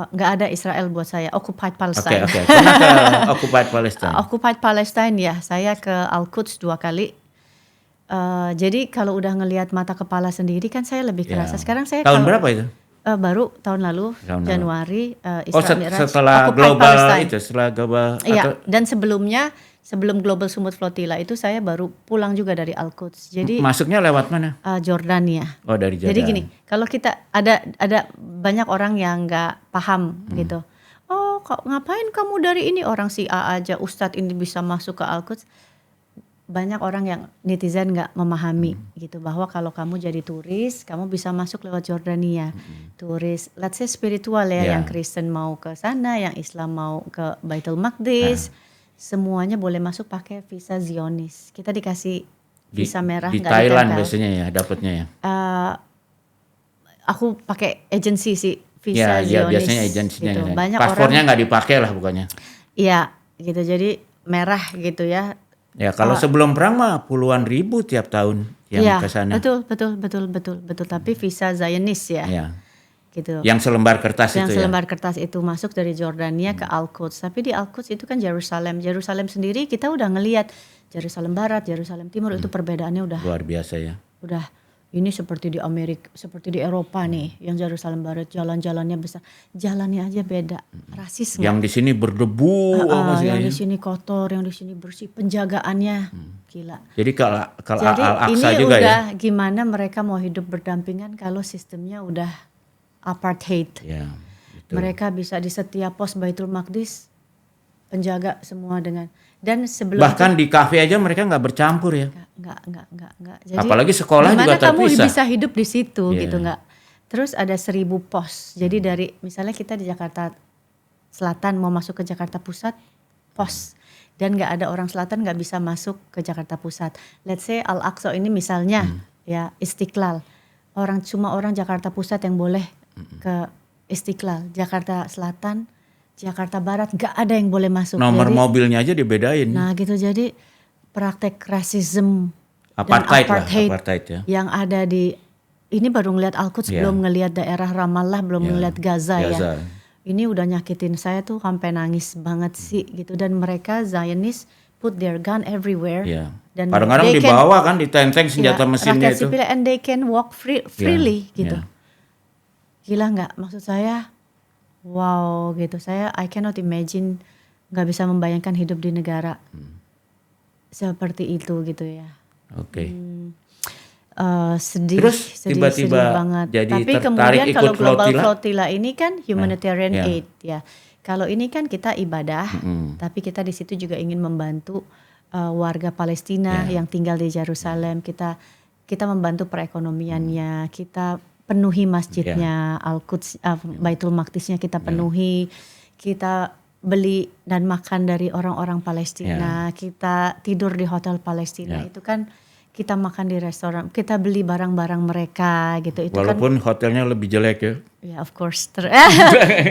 Nggak ada Israel buat saya. Occupied Palestine. Oke. Pernah ke Occupied Palestine? Occupied Palestine ya. Saya ke Al-Quds 2 kali. Jadi kalau udah ngelihat mata kepala sendiri kan saya lebih kerasa. Sekarang saya tahun berapa itu? Baru tahun lalu Januari. Setelah global Palestine. Setelah global. Iya. Dan sebelum Global Sumut Flotilla itu saya baru pulang juga dari Al-Quds. Jadi masuknya lewat mana? Jordania. Oh, dari Jordan. Jadi gini, kalau kita ada banyak orang yang nggak paham gitu. Oh, ngapain kamu dari ini, orang si A aja Ustadz ini bisa masuk ke Al-Quds. Banyak orang yang netizen nggak memahami gitu, bahwa kalau kamu jadi turis kamu bisa masuk lewat Jordania. Turis let's say spiritual ya, yang Kristen mau ke sana, yang Islam mau ke Baitul Maqdis, semuanya boleh masuk pakai visa Zionis. Kita dikasih visa merah. Di Thailand biasanya ya dapatnya ya. Aku pakai agensi sih visa Zionis. Iya biasanya agensinya. Gitu. Paspornya nggak dipakai lah bukannya. Iya gitu, jadi merah gitu ya. Ya kalau sebelum perang mah puluhan ribu tiap tahun yang ke sana. Betul. Tapi visa Zionis ya. Gitu. Yang selembar kertas itu ya. Yang selembar kertas itu masuk dari Jordania ke Al-Quds. Tapi di Al-Quds itu kan Yerusalem sendiri kita udah ngelihat Yerusalem Barat, Yerusalem Timur itu perbedaannya udah luar biasa ya. Udah ini seperti di Amerika, seperti di Eropa nih, yang Yerusalem Barat jalan-jalannya besar, jalannya aja beda, rasis nggak? Yang di sini berdebu, Yang di sini kotor, yang di sini bersih, penjagaannya gila. Jadi kalau Jadi Al-Aqsa ini juga udah ya. gimana mereka mau hidup berdampingan kalau sistemnya udah apartheid. Ya, betul. Mereka bisa di setiap pos Baitul Maqdis penjaga semua dengan, dan sebelum Bahkan di kafe aja mereka nggak bercampur ya. Enggak. Jadi Apalagi sekolah juga gimana kamu terpisah. bisa hidup di situ Iya. gitu nggak? Terus ada 1000 pos. Jadi dari misalnya kita di Jakarta Selatan mau masuk ke Jakarta Pusat, pos. Dan nggak ada orang Selatan nggak bisa masuk ke Jakarta Pusat. Let's say Al-Aqsa ini misalnya ya Istiqlal. Cuma orang Jakarta Pusat yang boleh ke Istiqlal. Jakarta Selatan, Jakarta Barat nggak ada yang boleh masuk. Nomor Jadi, mobilnya aja dibedain. nah gitu, jadi praktek rasisme Apartheid dan lah, apartheid apartheid ya. yang ada di, ini baru ngeliat Al-Quds, belum ngeliat daerah Ramallah, belum ngeliat Gaza ya. Ini udah nyakitin saya tuh sampai nangis banget sih gitu. Dan mereka Zionis put their gun everywhere. Ya. Dan Kadang-kadang they dibawa kan di tank senjata ya, mesinnya rakyat itu. sipil, and they can walk freely gitu. Ya. Gila nggak? Maksud saya, wow gitu. Saya I cannot imagine, nggak bisa membayangkan hidup di negara seperti itu gitu ya. Oke. Sedih, Terus sedih tiba-tiba banget. jadi Tapi tertarik kemudian ikut kalau Global flotilla? Flotilla ini kan humanitarian ya. aid ya. Kalau ini kan kita ibadah, tapi kita di situ juga ingin membantu warga Palestina yang tinggal di Yerusalem. Kita membantu perekonomiannya, kita penuhi masjidnya, Al-Quds, Baitul Maqdisnya kita penuhi, kita beli dan makan dari orang-orang Palestina, kita tidur di hotel Palestina, itu kan kita makan di restoran, kita beli barang-barang mereka gitu. Itu Walaupun hotelnya lebih jelek ya. ya of course,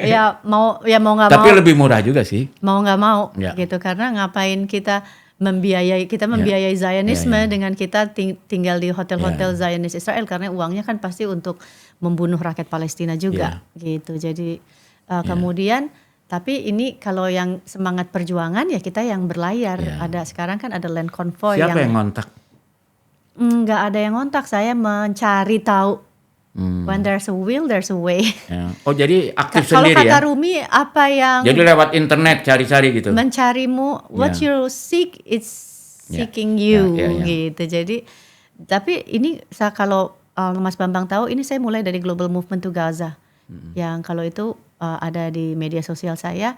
ya mau nggak mau. Tapi lebih murah juga sih. Mau nggak mau Ya. gitu, karena ngapain kita membiayai Zionisme dengan kita tinggal di hotel-hotel Zionis Israel, karena uangnya kan pasti untuk membunuh rakyat Palestina juga gitu. Jadi kemudian tapi ini kalau yang semangat perjuangan ya kita yang berlayar. Ada sekarang kan ada land convoy. Siapa yang ngontak? Nggak ada yang ngontak, saya mencari tahu. When there's a will, there's a way. Ya. Oh jadi aktif Kalau sendiri kata ya? Rumi, apa yang Jadi lewat internet cari-cari gitu? mencarimu, what you seek, it's seeking you gitu. Jadi, tapi ini kalau Mas Bambang tahu, ini saya mulai dari Global Movement to Gaza. Yang kalau itu ada di media sosial saya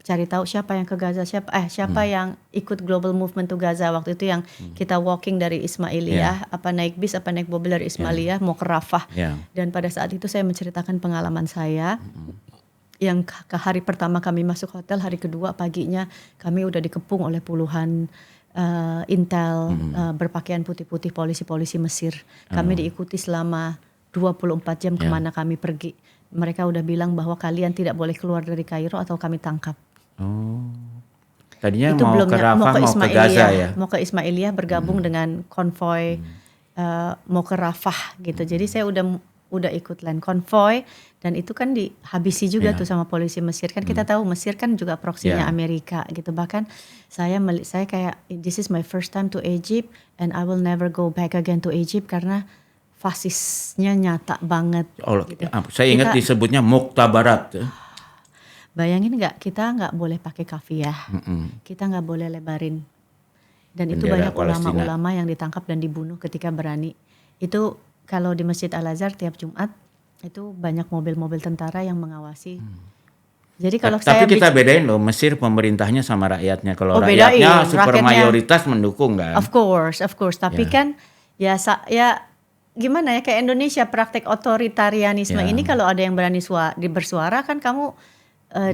cari tahu siapa yang ke Gaza, siapa yang ikut Global Movement to Gaza waktu itu, yang kita walking dari Ismailiyah, apa naik bis, apa naik mobil dari Ismailiyah mau ke Rafah. Dan pada saat itu saya menceritakan pengalaman saya, yang ke hari pertama kami masuk hotel, hari kedua paginya kami udah dikepung oleh puluhan intel berpakaian putih-putih, polisi-polisi Mesir. Kami diikuti selama 24 jam kemana kami pergi. Mereka udah bilang bahwa kalian tidak boleh keluar dari Kairo atau kami tangkap. Oh, tadinya Itu mau ke Rafah, mau ke Gaza ya? Mau ke Ismailiyah bergabung dengan konvoy mau ke Rafah gitu. Jadi saya udah ikut land konvoy, dan itu kan dihabisi juga tuh sama polisi Mesir. Kan kita tahu Mesir kan juga proksinya Amerika gitu. Bahkan saya kayak, this is my first time to Egypt and I will never go back again to Egypt, karena fasisnya nyata banget. Gitu. Saya ingat disebutnya Muktabarat. Bayangin nggak, kita nggak boleh pakai kafiah, kita nggak boleh lebarin, dan itu bendera banyak ulama-ulama yang ditangkap dan dibunuh ketika berani. Itu kalau di Masjid Al-Azhar tiap Jumat itu banyak mobil-mobil tentara yang mengawasi. Jadi kalau tapi kita bedain loh, Mesir pemerintahnya sama rakyatnya. Kalau rakyatnya super mayoritas mendukung kan. Of course. Tapi kan ya gimana ya, kayak Indonesia praktek otoritarianisme ini, kalau ada yang berani bersuara kan kamu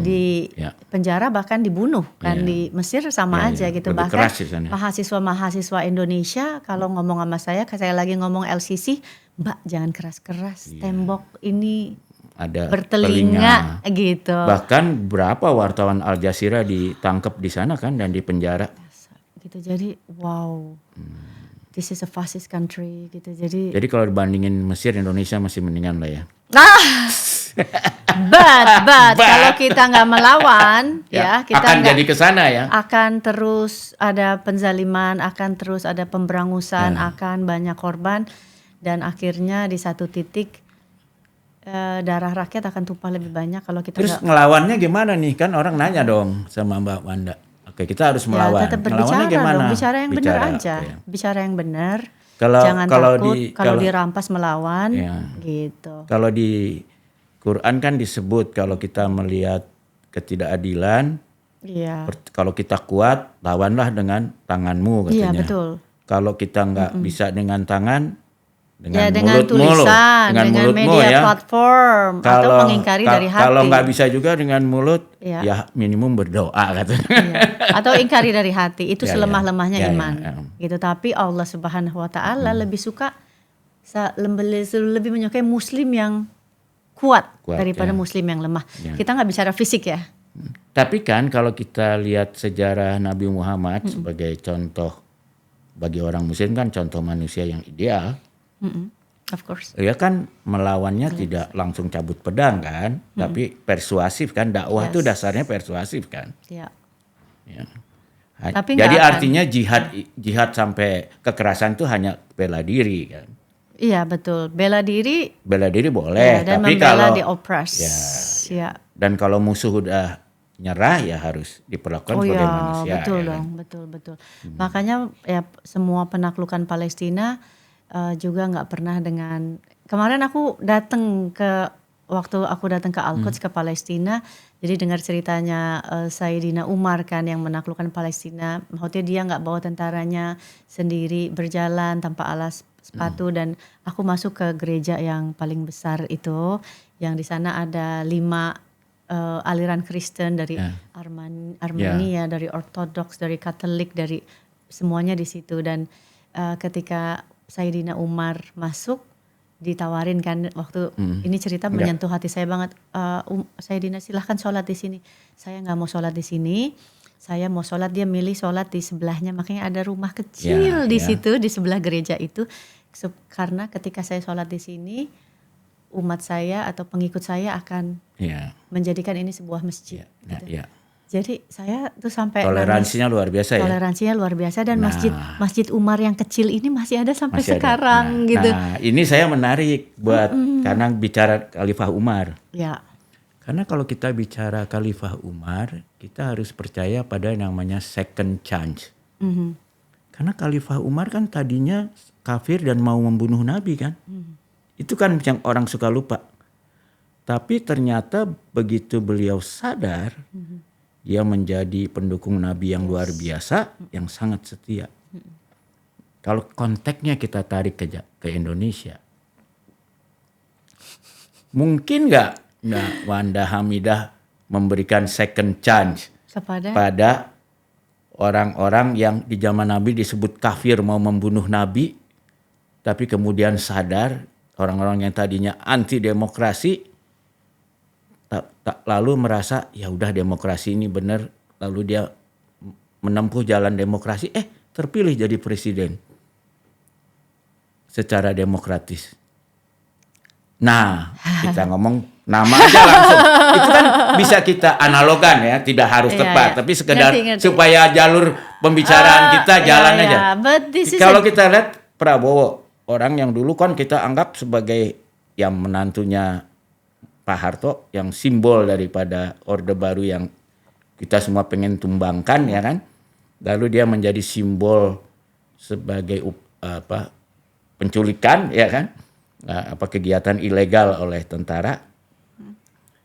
di penjara, bahkan dibunuh kan. Di Mesir sama aja gitu. Lebih bahkan mahasiswa Indonesia kalau ngomong sama saya lagi ngomong LCC, Mbak jangan keras-keras, tembok ini ada bertelinga gitu. Bahkan berapa wartawan Al Jazeera ditangkap di sana kan dan dipenjara. Gitu. Jadi wow. This is a fascist country gitu. Jadi kalau dibandingin Mesir, Indonesia masih mendingan lah ya. But kalau kita nggak melawan kita akan jadi ke sana ya. Akan terus ada penzaliman, akan terus ada pemberangusan, akan banyak korban. dan akhirnya di satu titik darah rakyat akan tumpah lebih banyak kalau kita Terus ngelawannya gimana nih? Kan orang nanya dong sama Mbak Wanda. Oke, kita harus melawan. tetap Ngelawannya berbicara gimana? dong, bicara yang benar aja. Ya. Bicara yang benar. Kalau Jangan takut kalau dirampas melawan gitu. Kalau di Quran kan disebut kalau kita melihat ketidakadilan, kalau kita kuat, lawanlah dengan tanganmu katanya. Iya, betul. Kalau kita nggak bisa dengan tangan, dengan dengan tulisan, dengan media platform, atau mengingkari dari hati. Kalau nggak bisa juga dengan mulut, ya minimum berdoa katanya. Atau ingkari dari hati, itu selemah-lemahnya iman. Gitu. Tapi Allah Subhanahu Wa Taala lebih suka, lebih menyukai Muslim yang kuat daripada Muslim yang lemah. Kita nggak bicara fisik ya. Tapi kan kalau kita lihat sejarah Nabi Muhammad sebagai contoh bagi orang Muslim kan contoh manusia yang ideal. Of course. Ya kan melawannya tidak langsung cabut pedang kan, tapi persuasif kan, dakwah itu dasarnya persuasif kan. Ya. Tapi jadi artinya jihad sampai kekerasan itu hanya bela diri kan. Iya betul, bela diri boleh, dan tapi membela kalau di-oppress. Dan kalau musuh udah nyerah ya harus diperlakukan sebagai manusia. Betul dong, betul. Makanya ya semua penaklukan Palestina juga nggak pernah dengan, kemarin aku datang waktu aku datang ke Al-Quds ke Palestina, jadi dengar ceritanya Sayyidina Umar kan yang menaklukkan Palestina, maksudnya dia nggak bawa tentaranya sendiri berjalan tanpa alas sepatu, dan aku masuk ke gereja yang paling besar itu, yang di sana ada 5 aliran Kristen dari Armenia, dari Ortodoks, dari Katolik, dari semuanya di situ. Dan ketika Sayyidina Umar masuk, ditawarin kan waktu ini cerita menyentuh hati saya banget. Sayyidina silahkan sholat di sini. Saya nggak mau sholat di sini. Saya mau sholat, dia milih sholat di sebelahnya. Makanya ada rumah kecil di situ, di sebelah gereja itu. Karena ketika saya sholat di sini, umat saya atau pengikut saya akan menjadikan ini sebuah masjid. Jadi saya tuh sampai toleransinya luar biasa Toleransinya luar biasa, dan Masjid Umar yang kecil ini masih ada sampai sekarang gitu. Nah, ini saya menarik buat karena bicara Khalifah Umar. Karena kalau kita bicara Khalifah Umar, kita harus percaya pada yang namanya second chance. Karena Khalifah Umar kan tadinya kafir dan mau membunuh Nabi kan. Itu kan yang orang suka lupa. Tapi ternyata begitu beliau sadar, dia menjadi pendukung Nabi yang luar biasa, yang sangat setia. Kalau konteksnya kita tarik ke Indonesia, mungkin nggak Wanda Hamidah memberikan second chance pada orang-orang yang di zaman Nabi disebut kafir mau membunuh Nabi, tapi kemudian sadar, orang-orang yang tadinya anti demokrasi, lalu merasa ya udah demokrasi ini benar, lalu dia menempuh jalan demokrasi, terpilih jadi presiden secara demokratis. Nah, kita ngomong nama aja langsung. Itu kan bisa kita analogan ya, tidak harus tepat, tapi sekedar supaya jalur pembicaraan kita jalan aja. Kalau kita lihat Prabowo, orang yang dulu kan kita anggap sebagai yang menantunya Pak Harto, yang simbol daripada Orde Baru yang kita semua pengen tumbangkan ya kan. Lalu dia menjadi simbol sebagai penculikan ya kan. Kegiatan ilegal oleh tentara.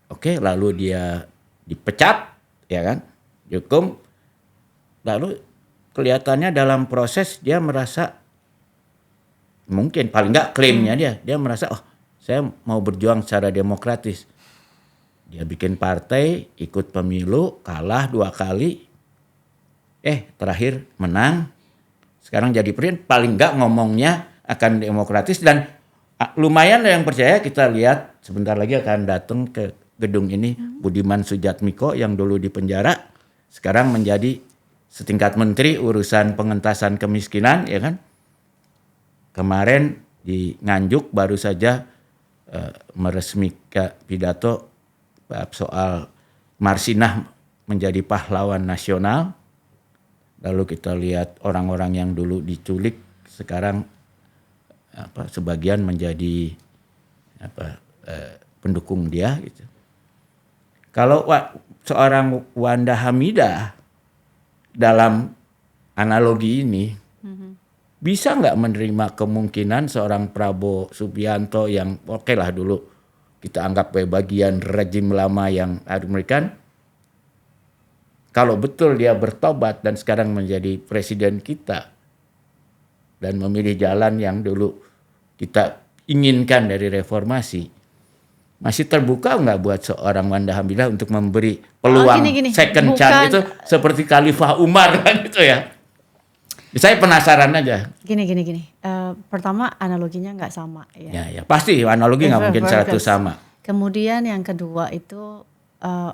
Oke, lalu dia dipecat ya kan, dihukum. Lalu kelihatannya dalam proses dia merasa, mungkin paling enggak klaimnya dia merasa saya mau berjuang secara demokratis. Dia bikin partai, ikut pemilu, kalah 2 kali. Terakhir menang. Sekarang jadi presiden, paling enggak ngomongnya akan demokratis. Dan lumayan yang percaya, kita lihat sebentar lagi akan datang ke gedung ini Budiman Sujatmiko yang dulu di penjara. Sekarang menjadi setingkat menteri urusan pengentasan kemiskinan ya kan. Kemarin di Nganjuk baru saja meresmikan pidato soal Marsinah menjadi pahlawan nasional. Lalu kita lihat orang-orang yang dulu diculik sekarang sebagian menjadi pendukung dia gitu. Kalau seorang Wanda Hamidah dalam analogi ini bisa nggak menerima kemungkinan seorang Prabowo Subianto yang oke lah dulu kita anggap bagian rejim lama yang Amerikan, kalau betul dia bertobat dan sekarang menjadi presiden kita dan memilih jalan yang dulu kita inginkan dari reformasi, masih terbuka nggak buat seorang Wanda Hamidah untuk memberi peluang second chance itu seperti Khalifah Umar kan gitu ya? Saya penasaran aja. Gini. Pertama analoginya nggak sama ya. Ya pasti analogi nggak mungkin 100 sama. Kemudian yang kedua itu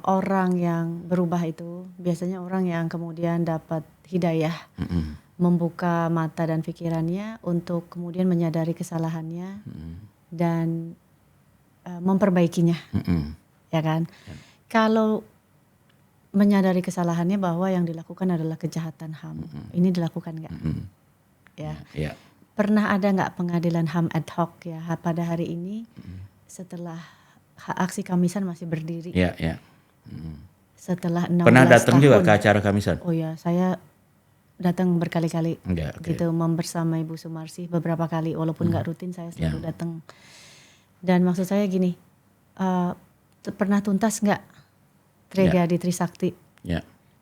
orang yang berubah itu biasanya orang yang kemudian dapat hidayah, membuka mata dan pikirannya untuk kemudian menyadari kesalahannya dan memperbaikinya, ya kan? Kalau menyadari kesalahannya bahwa yang dilakukan adalah kejahatan HAM, ini dilakukan nggak? Ya. Pernah ada nggak pengadilan HAM ad hoc ya pada hari ini setelah aksi Kamisan masih berdiri? Ya. Setelah 16 pernah datang tahun. juga ke acara Kamisan? Oh ya, saya datang berkali-kali gitu bersama Ibu Sumarsih beberapa kali walaupun nggak rutin saya selalu datang. Dan maksud saya gini, pernah tuntas nggak tragedi Trisakti?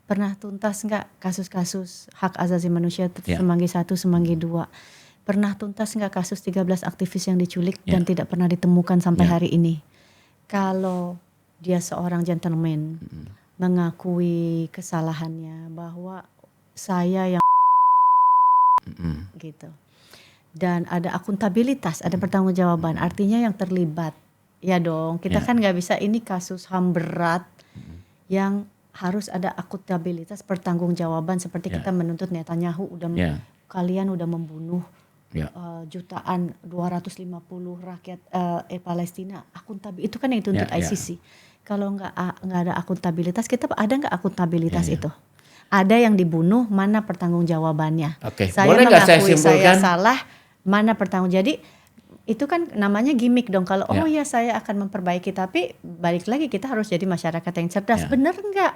Pernah tuntas nggak kasus-kasus hak asasi manusia Semanggi 1, Semanggi 2? Pernah tuntas nggak kasus 13 aktivis yang diculik dan tidak pernah ditemukan sampai hari ini? Kalau dia seorang gentleman mengakui kesalahannya bahwa saya yang gitu. Dan ada akuntabilitas, ada pertanggungjawaban. Artinya yang terlibat. Ya dong, kita kan nggak bisa ini kasus HAM berat yang harus ada akuntabilitas, pertanggungjawaban seperti kita menuntut Netanyahu kalian udah membunuh jutaan 250 rakyat Palestina. Itu kan yang dituntut ICC. Kalau nggak ada akuntabilitas, kita ada nggak akuntabilitas itu? Ada yang dibunuh, mana pertanggungjawabannya? Saya boleh mengakui saya salah, mana pertanggung? Jadi itu kan namanya gimmick dong. Kalau saya akan memperbaiki, tapi balik lagi kita harus jadi masyarakat yang cerdas. Bener nggak?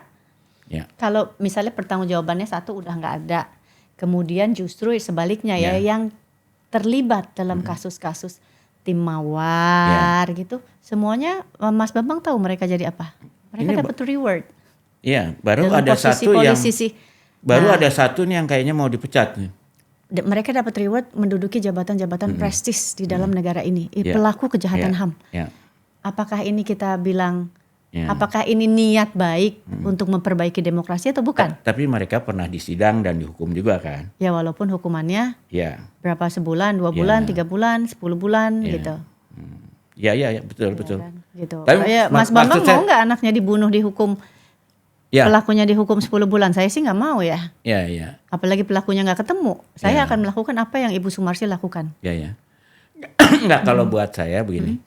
Kalau misalnya pertanggungjawabannya satu udah nggak ada, kemudian justru sebaliknya yang terlibat dalam kasus-kasus tim mawar gitu, semuanya Mas Bambang tahu mereka jadi apa? Mereka dapat reward. Iya, baru ada satu ada satu nih yang kayaknya mau dipecat nih. Mereka dapat reward menduduki jabatan-jabatan prestis di dalam negara ini, pelaku kejahatan HAM. Apakah ini kita bilang, apakah ini niat baik untuk memperbaiki demokrasi atau bukan? Tapi mereka pernah disidang dan dihukum juga kan? Ya walaupun hukumannya berapa sebulan, 2 bulan, 3 bulan, 10 bulan gitu. Ya betul. Kan? Gitu. Tapi, Mas Bambang mau nggak anaknya dibunuh dihukum? Pelakunya dihukum 10 bulan, saya sih nggak mau ya. Iya. Apalagi pelakunya nggak ketemu, saya akan melakukan apa yang Ibu Sumarsih lakukan. Nggak, kalau buat saya begini,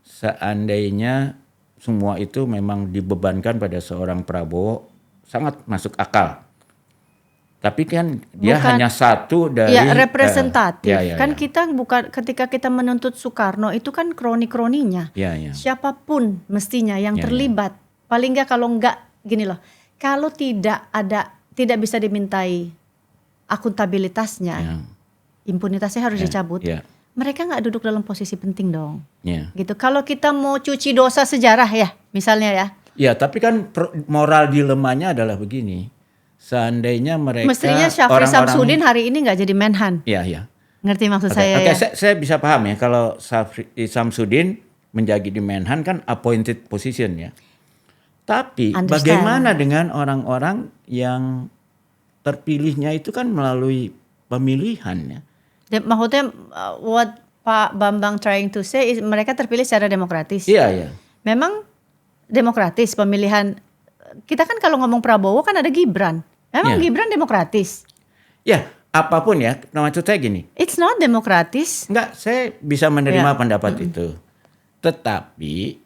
seandainya semua itu memang dibebankan pada seorang Prabowo, sangat masuk akal. Tapi kan dia hanya satu dari representatif. Kita bukan, ketika kita menuntut Soekarno itu kan kroni-kroninya. Siapapun mestinya yang terlibat. Paling nggak kalau nggak gini loh, kalau tidak bisa dimintai akuntabilitasnya, impunitasnya harus dicabut. Mereka nggak duduk dalam posisi penting dong. Gitu. Kalau kita mau cuci dosa sejarah ya, misalnya ya. Ya, tapi kan moral dilemanya adalah begini. Seandainya mereka mestinya Syafri Samsudin hari ini nggak jadi Menhan. Iya. Ngerti maksud saya? Saya bisa paham ya, kalau Syafri Samsudin menjadi di Menhan kan appointed position ya. Tapi bagaimana dengan orang-orang yang terpilihnya itu kan melalui pemilihan ya? Maksudnya what Pak Bambang trying to say is mereka terpilih secara demokratis. Iya. Memang demokratis pemilihan. Kita kan kalau ngomong Prabowo kan ada Gibran. Memang Gibran demokratis. Ya, apapun ya. Maksud saya gini. It's not demokratis. Enggak, saya bisa menerima pendapat itu. Tetapi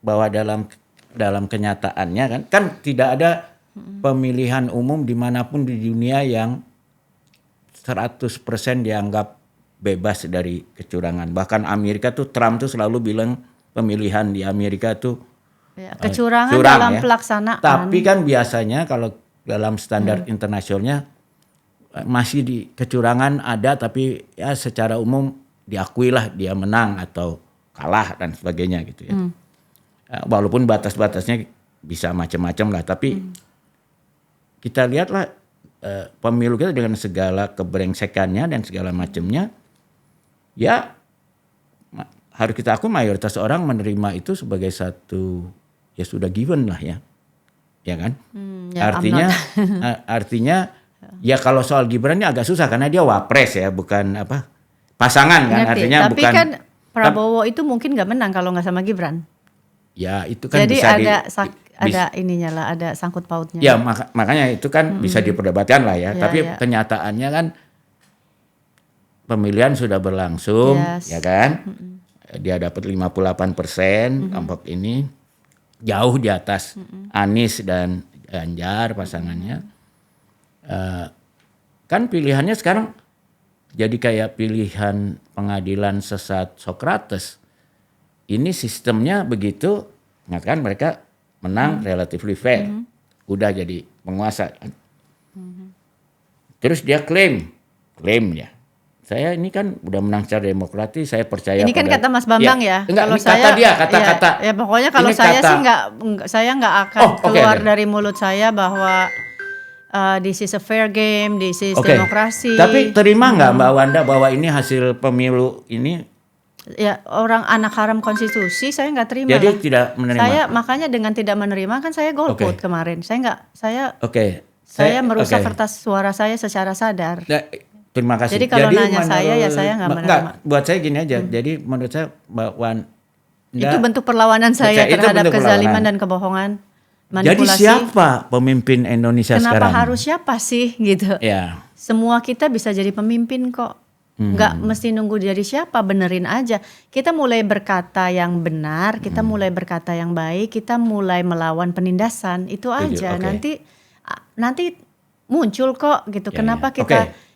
bahwa dalam kenyataannya kan tidak ada pemilihan umum dimanapun di dunia yang 100% dianggap bebas dari kecurangan. Bahkan Amerika tuh Trump tuh selalu bilang pemilihan di Amerika tuh kecurangan curang, dalam ya. pelaksanaan. Tapi kan biasanya kalau dalam standar internasionalnya masih di kecurangan ada, tapi ya secara umum diakuilah dia menang atau kalah dan sebagainya gitu ya. Walaupun batas-batasnya bisa macam-macam lah, tapi kita lihatlah pemilu kita dengan segala kebrengsekannya dan segala macamnya, ya harus kita akui mayoritas orang menerima itu sebagai satu ya sudah given lah ya kan? Artinya ya kalau soal Gibran ini agak susah karena dia wapres ya, bukan pasangan kan. Artinya tapi bukan. Kan Prabowo itu mungkin nggak menang kalau nggak sama Gibran. Ya itu kan jadi bisa ada ininya lah, ada sangkut pautnya. Ya makanya itu kan bisa diperdebatkan lah ya. Tapi kenyataannya kan pemilihan sudah berlangsung, ya kan? Dia dapat 58%, kelompok ini jauh di atas Anies dan Ganjar pasangannya. Kan pilihannya sekarang jadi kayak pilihan pengadilan sesat Socrates. Ini sistemnya begitu, kan mereka menang relatively fair, udah jadi penguasa. Terus dia klaim ya, saya ini kan udah menang secara demokratis, saya percaya. Ini kan kata Mas Bambang ya. Enggak, kalau saya kata. Ya pokoknya kalau saya sih saya nggak akan keluar dari mulut saya bahwa this is a fair game, this is demokrasi. Tapi terima nggak Mbak Wanda bahwa ini hasil pemilu ini? Ya orang anak haram konstitusi, saya nggak terima. Jadi lah. tidak menerima. Saya makanya dengan tidak menerima kan saya golput kemarin. Saya merusak kertas suara saya secara sadar. Terima kasih. Jadi kalau nanya saya ya saya nggak menerima. Buat saya gini aja. Jadi menurut saya Mbak Wanda itu bentuk perlawanan saya terhadap kezaliman dan kebohongan. Manipulasi. Jadi siapa pemimpin Indonesia sekarang? Kenapa harus siapa sih gitu? Ya. Semua kita bisa jadi pemimpin kok. Nggak mesti nunggu dari siapa, benerin aja. Kita mulai berkata yang benar, kita mulai berkata yang baik, kita mulai melawan penindasan, itu aja. Nanti muncul kok gitu. Kenapa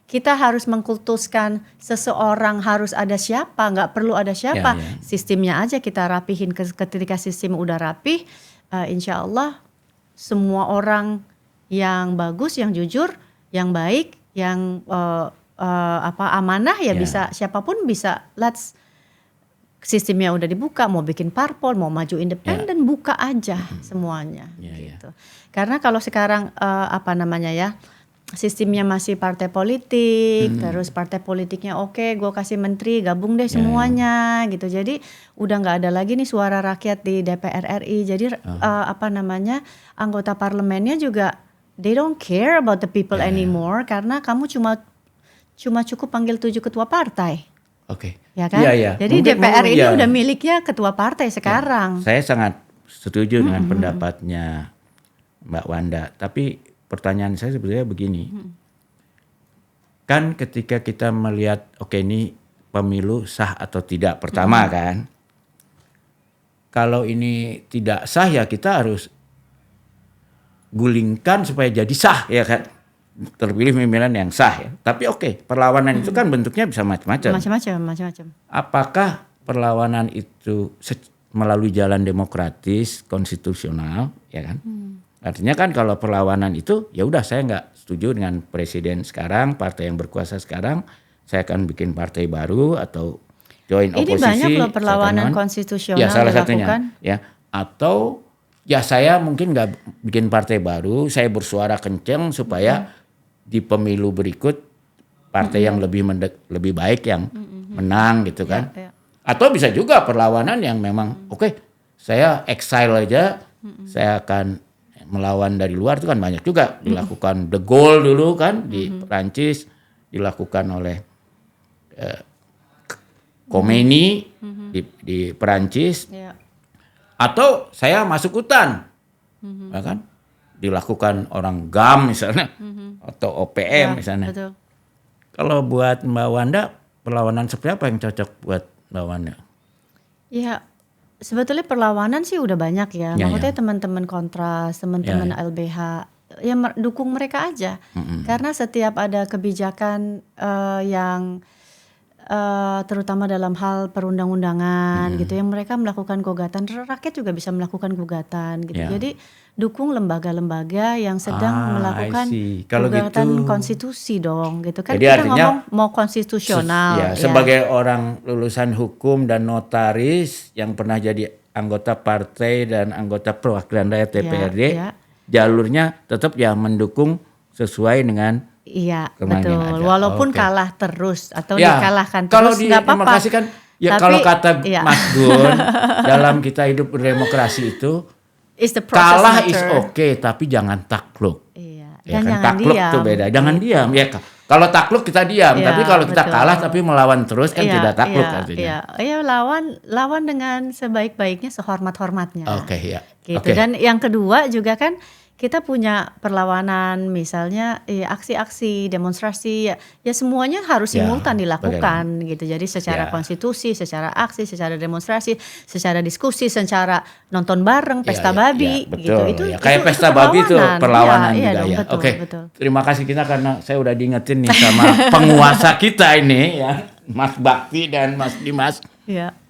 kita harus mengkultuskan seseorang harus ada siapa, nggak perlu ada siapa. Sistemnya aja kita rapihin, ketika sistem udah rapih, insya Allah semua orang yang bagus, yang jujur, yang baik, yang amanah ya bisa, siapapun bisa. Sistemnya udah dibuka, mau bikin parpol, mau maju independen, buka aja semuanya gitu. Karena kalau sekarang sistemnya masih partai politik, terus partai politiknya gue kasih menteri, gabung deh semuanya gitu. Jadi udah nggak ada lagi nih suara rakyat di DPR RI. Jadi anggota parlemennya juga they don't care about the people anymore, karena kamu cuma cukup panggil 7 ketua partai. Ya kan? Jadi DPR ini udah miliknya ketua partai sekarang. Saya sangat setuju dengan pendapatnya Mbak Wanda. Tapi pertanyaan saya sebetulnya begini. Kan ketika kita melihat ini pemilu sah atau tidak. Pertama kan. Kalau ini tidak sah ya kita harus gulingkan supaya jadi sah ya kan. Terpilih pimpinan yang sah ya. Tapi perlawanan itu kan bentuknya bisa macam-macam. Macam-macam. Apakah perlawanan itu melalui jalan demokratis, konstitusional, ya kan? Artinya kan kalau perlawanan itu ya udah saya nggak setuju dengan presiden sekarang, partai yang berkuasa sekarang, saya akan bikin partai baru atau join oposisi. Ini banyak loh perlawanan konstitusional ya, salah satunya, dilakukan. Ya, atau ya saya mungkin nggak bikin partai baru, saya bersuara kenceng supaya di pemilu berikut partai yang lebih baik yang menang gitu kan. Atau bisa juga perlawanan yang memang saya exile aja, saya akan melawan dari luar, itu kan banyak juga dilakukan. De Gaulle dulu kan di Prancis dilakukan oleh Khomeini di Prancis. Atau saya masuk hutan, ya kan? Dilakukan orang GAM misalnya, atau OPM misalnya. Betul. Kalau buat Mbak Wanda, perlawanan seperti apa yang cocok buat Mbak Wanda? Ya, sebetulnya perlawanan sih udah banyak ya. Maksudnya teman-teman Kontras, teman-teman LBH, ya dukung mereka aja. Karena setiap ada kebijakan yang terutama dalam hal perundang-undangan gitu, yang mereka melakukan gugatan, rakyat juga bisa melakukan gugatan gitu. Ya. Jadi dukung lembaga-lembaga yang sedang melakukan Kalau gugatan gitu, konstitusi dong gitu kan. jadi Kita artinya ngomong mau konstitusional. sebagai orang lulusan hukum dan notaris yang pernah jadi anggota partai dan anggota perwakilan rakyat DPRD, jalurnya tetap ya mendukung sesuai dengan Iya, betul. Walaupun kalah terus atau dikalahkan kalau terus nggak apa-apa. Kan, ya tapi, kalau kata Mas Gun, dalam kita hidup berdemokrasi itu, kalah is okay, tapi jangan takluk. Iya. Ya Dan kan, jangan takluk diam. tuh beda. Jangan diam. Ya, kalau takluk kita diam, tapi kalau kita kalah tapi melawan terus kan tidak takluk artinya. Iya, lawan dengan sebaik-baiknya, sehormat-hormatnya. Oke, ya. Gitu. Dan yang kedua juga kan kita punya perlawanan, misalnya aksi-aksi, demonstrasi, ya semuanya harus simultan dilakukan gitu. Jadi secara konstitusi, secara aksi, secara demonstrasi, secara diskusi, secara nonton bareng, pesta babi betul, gitu. Kayak pesta babi itu perlawanan juga dong, ya. Betul, Oke. betul. Terima kasih kita karena saya udah diingetin nih sama penguasa kita ini ya, Mas Bakti dan Mas Dimas,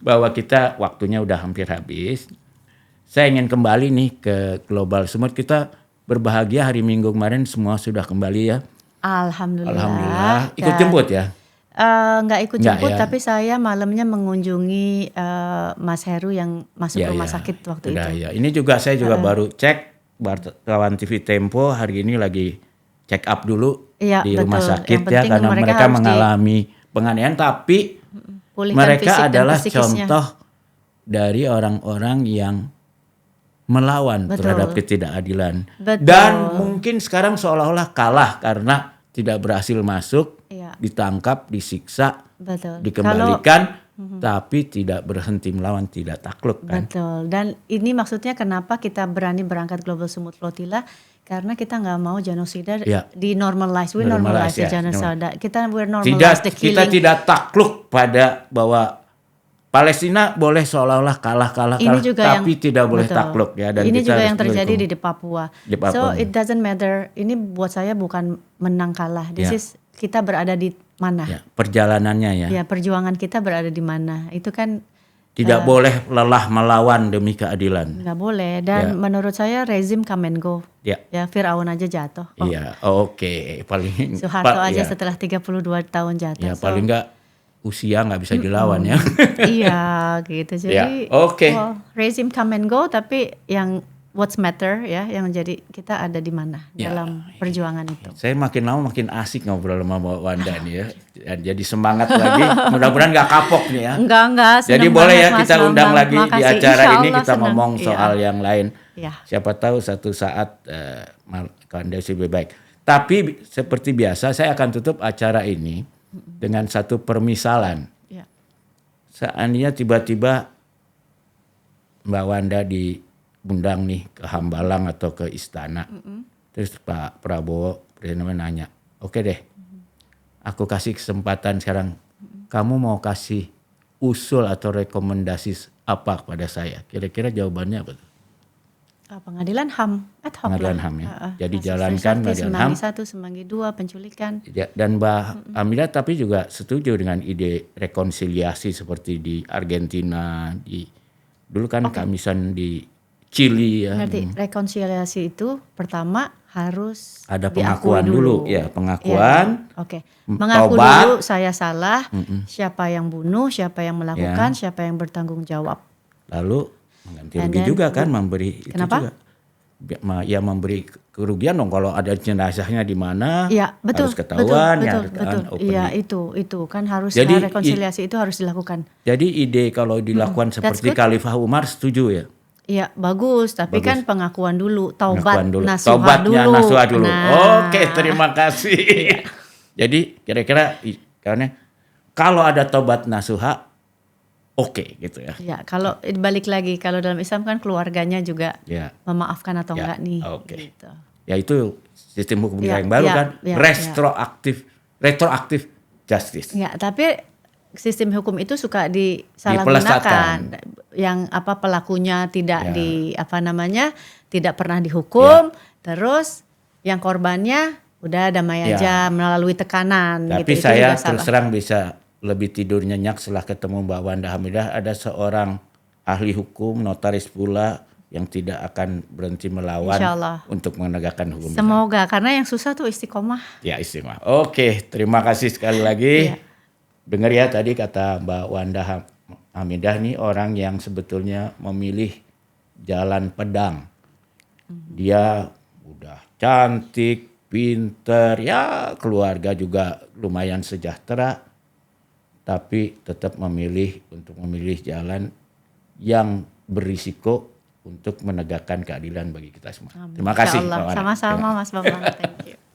bahwa kita waktunya udah hampir habis. Saya ingin kembali nih ke Global Summit. Kita berbahagia hari Minggu kemarin semua sudah kembali ya. Alhamdulillah. Ikut jemput ya? Nggak ikut jemput, tapi saya malamnya mengunjungi Mas Heru yang masuk rumah sakit waktu itu. Ya. Ini juga saya juga baru cek, wartawan TV Tempo hari ini lagi check up dulu di rumah sakit ya, karena mereka mengalami penganiayaan, tapi mereka adalah contoh dari orang-orang yang melawan terhadap ketidakadilan. Dan mungkin sekarang seolah-olah kalah karena tidak berhasil masuk, ditangkap, disiksa, dikembalikan, tapi tidak berhenti melawan, tidak takluk kan. Betul. Dan ini maksudnya kenapa kita berani berangkat Global Summit Flotilla, karena kita nggak mau genosida di normalize. We normalize the genocide. We're normalize the killing. Kita tidak takluk pada bahwa Palestina boleh seolah-olah kalah, tapi tidak boleh takluk ya. Dan ini juga yang terjadi di Papua. So it doesn't matter. Ini buat saya bukan menang kalah. Kita berada di mana? Perjalanannya ya. Ya, perjuangan kita berada di mana? Itu kan tidak boleh lelah melawan demi keadilan. Nggak boleh. Dan menurut saya rezim come and go. Ya, Firaun aja jatuh. Iya, oke. Paling Soeharto aja setelah 32 tahun jatuh. Ya, paling nggak usia nggak bisa dilawan ya. Iya gitu. Jadi rezim come and go, tapi yang what's matter ya, yang jadi kita ada di mana dalam perjuangan itu. Saya makin lama makin asik ngobrol sama Mbak Wanda nih ya. Jadi semangat lagi. Mudah-mudahan nggak kapok nih ya. Enggak. Jadi boleh ya kita undang lagi di acara ini, kita senang. ngomong soal yang lain. Ya. Siapa tahu satu saat kondisi lebih baik. Tapi seperti biasa saya akan tutup acara ini dengan satu permisalan. Seandainya tiba-tiba Mbak Wanda diundang nih ke Hambalang atau ke Istana, terus Pak Prabowo Presiden nanya, oke deh, aku kasih kesempatan sekarang, kamu mau kasih usul atau rekomendasi apa kepada saya? Kira-kira jawabannya apa? Pengadilan HAM ad hoc Pengadilan HAM ya. Jadi jalankan pengadilan HAM. Semanggi 1, Semanggi 2, penculikan. Dan Mbak Amidah tapi juga setuju dengan ide rekonsiliasi seperti di Argentina, dulu kan Kamisan di Chili ya. Ngerti, rekonsiliasi itu pertama harus ada pengakuan dulu. Ya, pengakuan. Mengaku dulu saya salah, siapa yang bunuh, siapa yang melakukan, siapa yang bertanggung jawab. Lalu mengganti rugi juga kan, memberi kenapa? Itu juga. Ya memberi kerugian dong kalau ada jenazahnya di mana, harus ketahuan. Betul. Iya itu kan harus. Jadi rekonsiliasi itu harus dilakukan. Jadi ide kalau dilakukan seperti Khalifah Umar setuju ya? Iya bagus, tapi kan pengakuan dulu, taubat Taubatnya nasuha dulu. Nah. Oke, terima kasih. Jadi kira-kira karena kalau ada taubat nasuha, oke gitu ya. Ya, kalau balik lagi, kalau dalam Islam kan keluarganya juga memaafkan atau enggak nih. Gitu. Ya itu sistem hukum yang baru kan, retroaktif justice. Ya, tapi sistem hukum itu suka disalahgunakan. Yang pelakunya tidak tidak pernah dihukum, terus yang korbannya udah damai aja melalui tekanan. Tapi gitu. saya terus terang bisa lebih tidur nyenyak setelah ketemu Mbak Wanda Hamidah. Ada seorang ahli hukum, notaris pula yang tidak akan berhenti melawan untuk menegakkan hukum. Semoga, karena yang susah tuh istiqomah. Ya, istiqomah. Oke, terima kasih sekali lagi. Dengar ya tadi kata Mbak Wanda Hamidah nih, orang yang sebetulnya memilih jalan pedang. Dia udah cantik, pinter, ya keluarga juga lumayan sejahtera, tapi tetap memilih jalan yang berisiko untuk menegakkan keadilan bagi kita semua. Terima kasih. Sama-sama Mas Bambang. Thank you.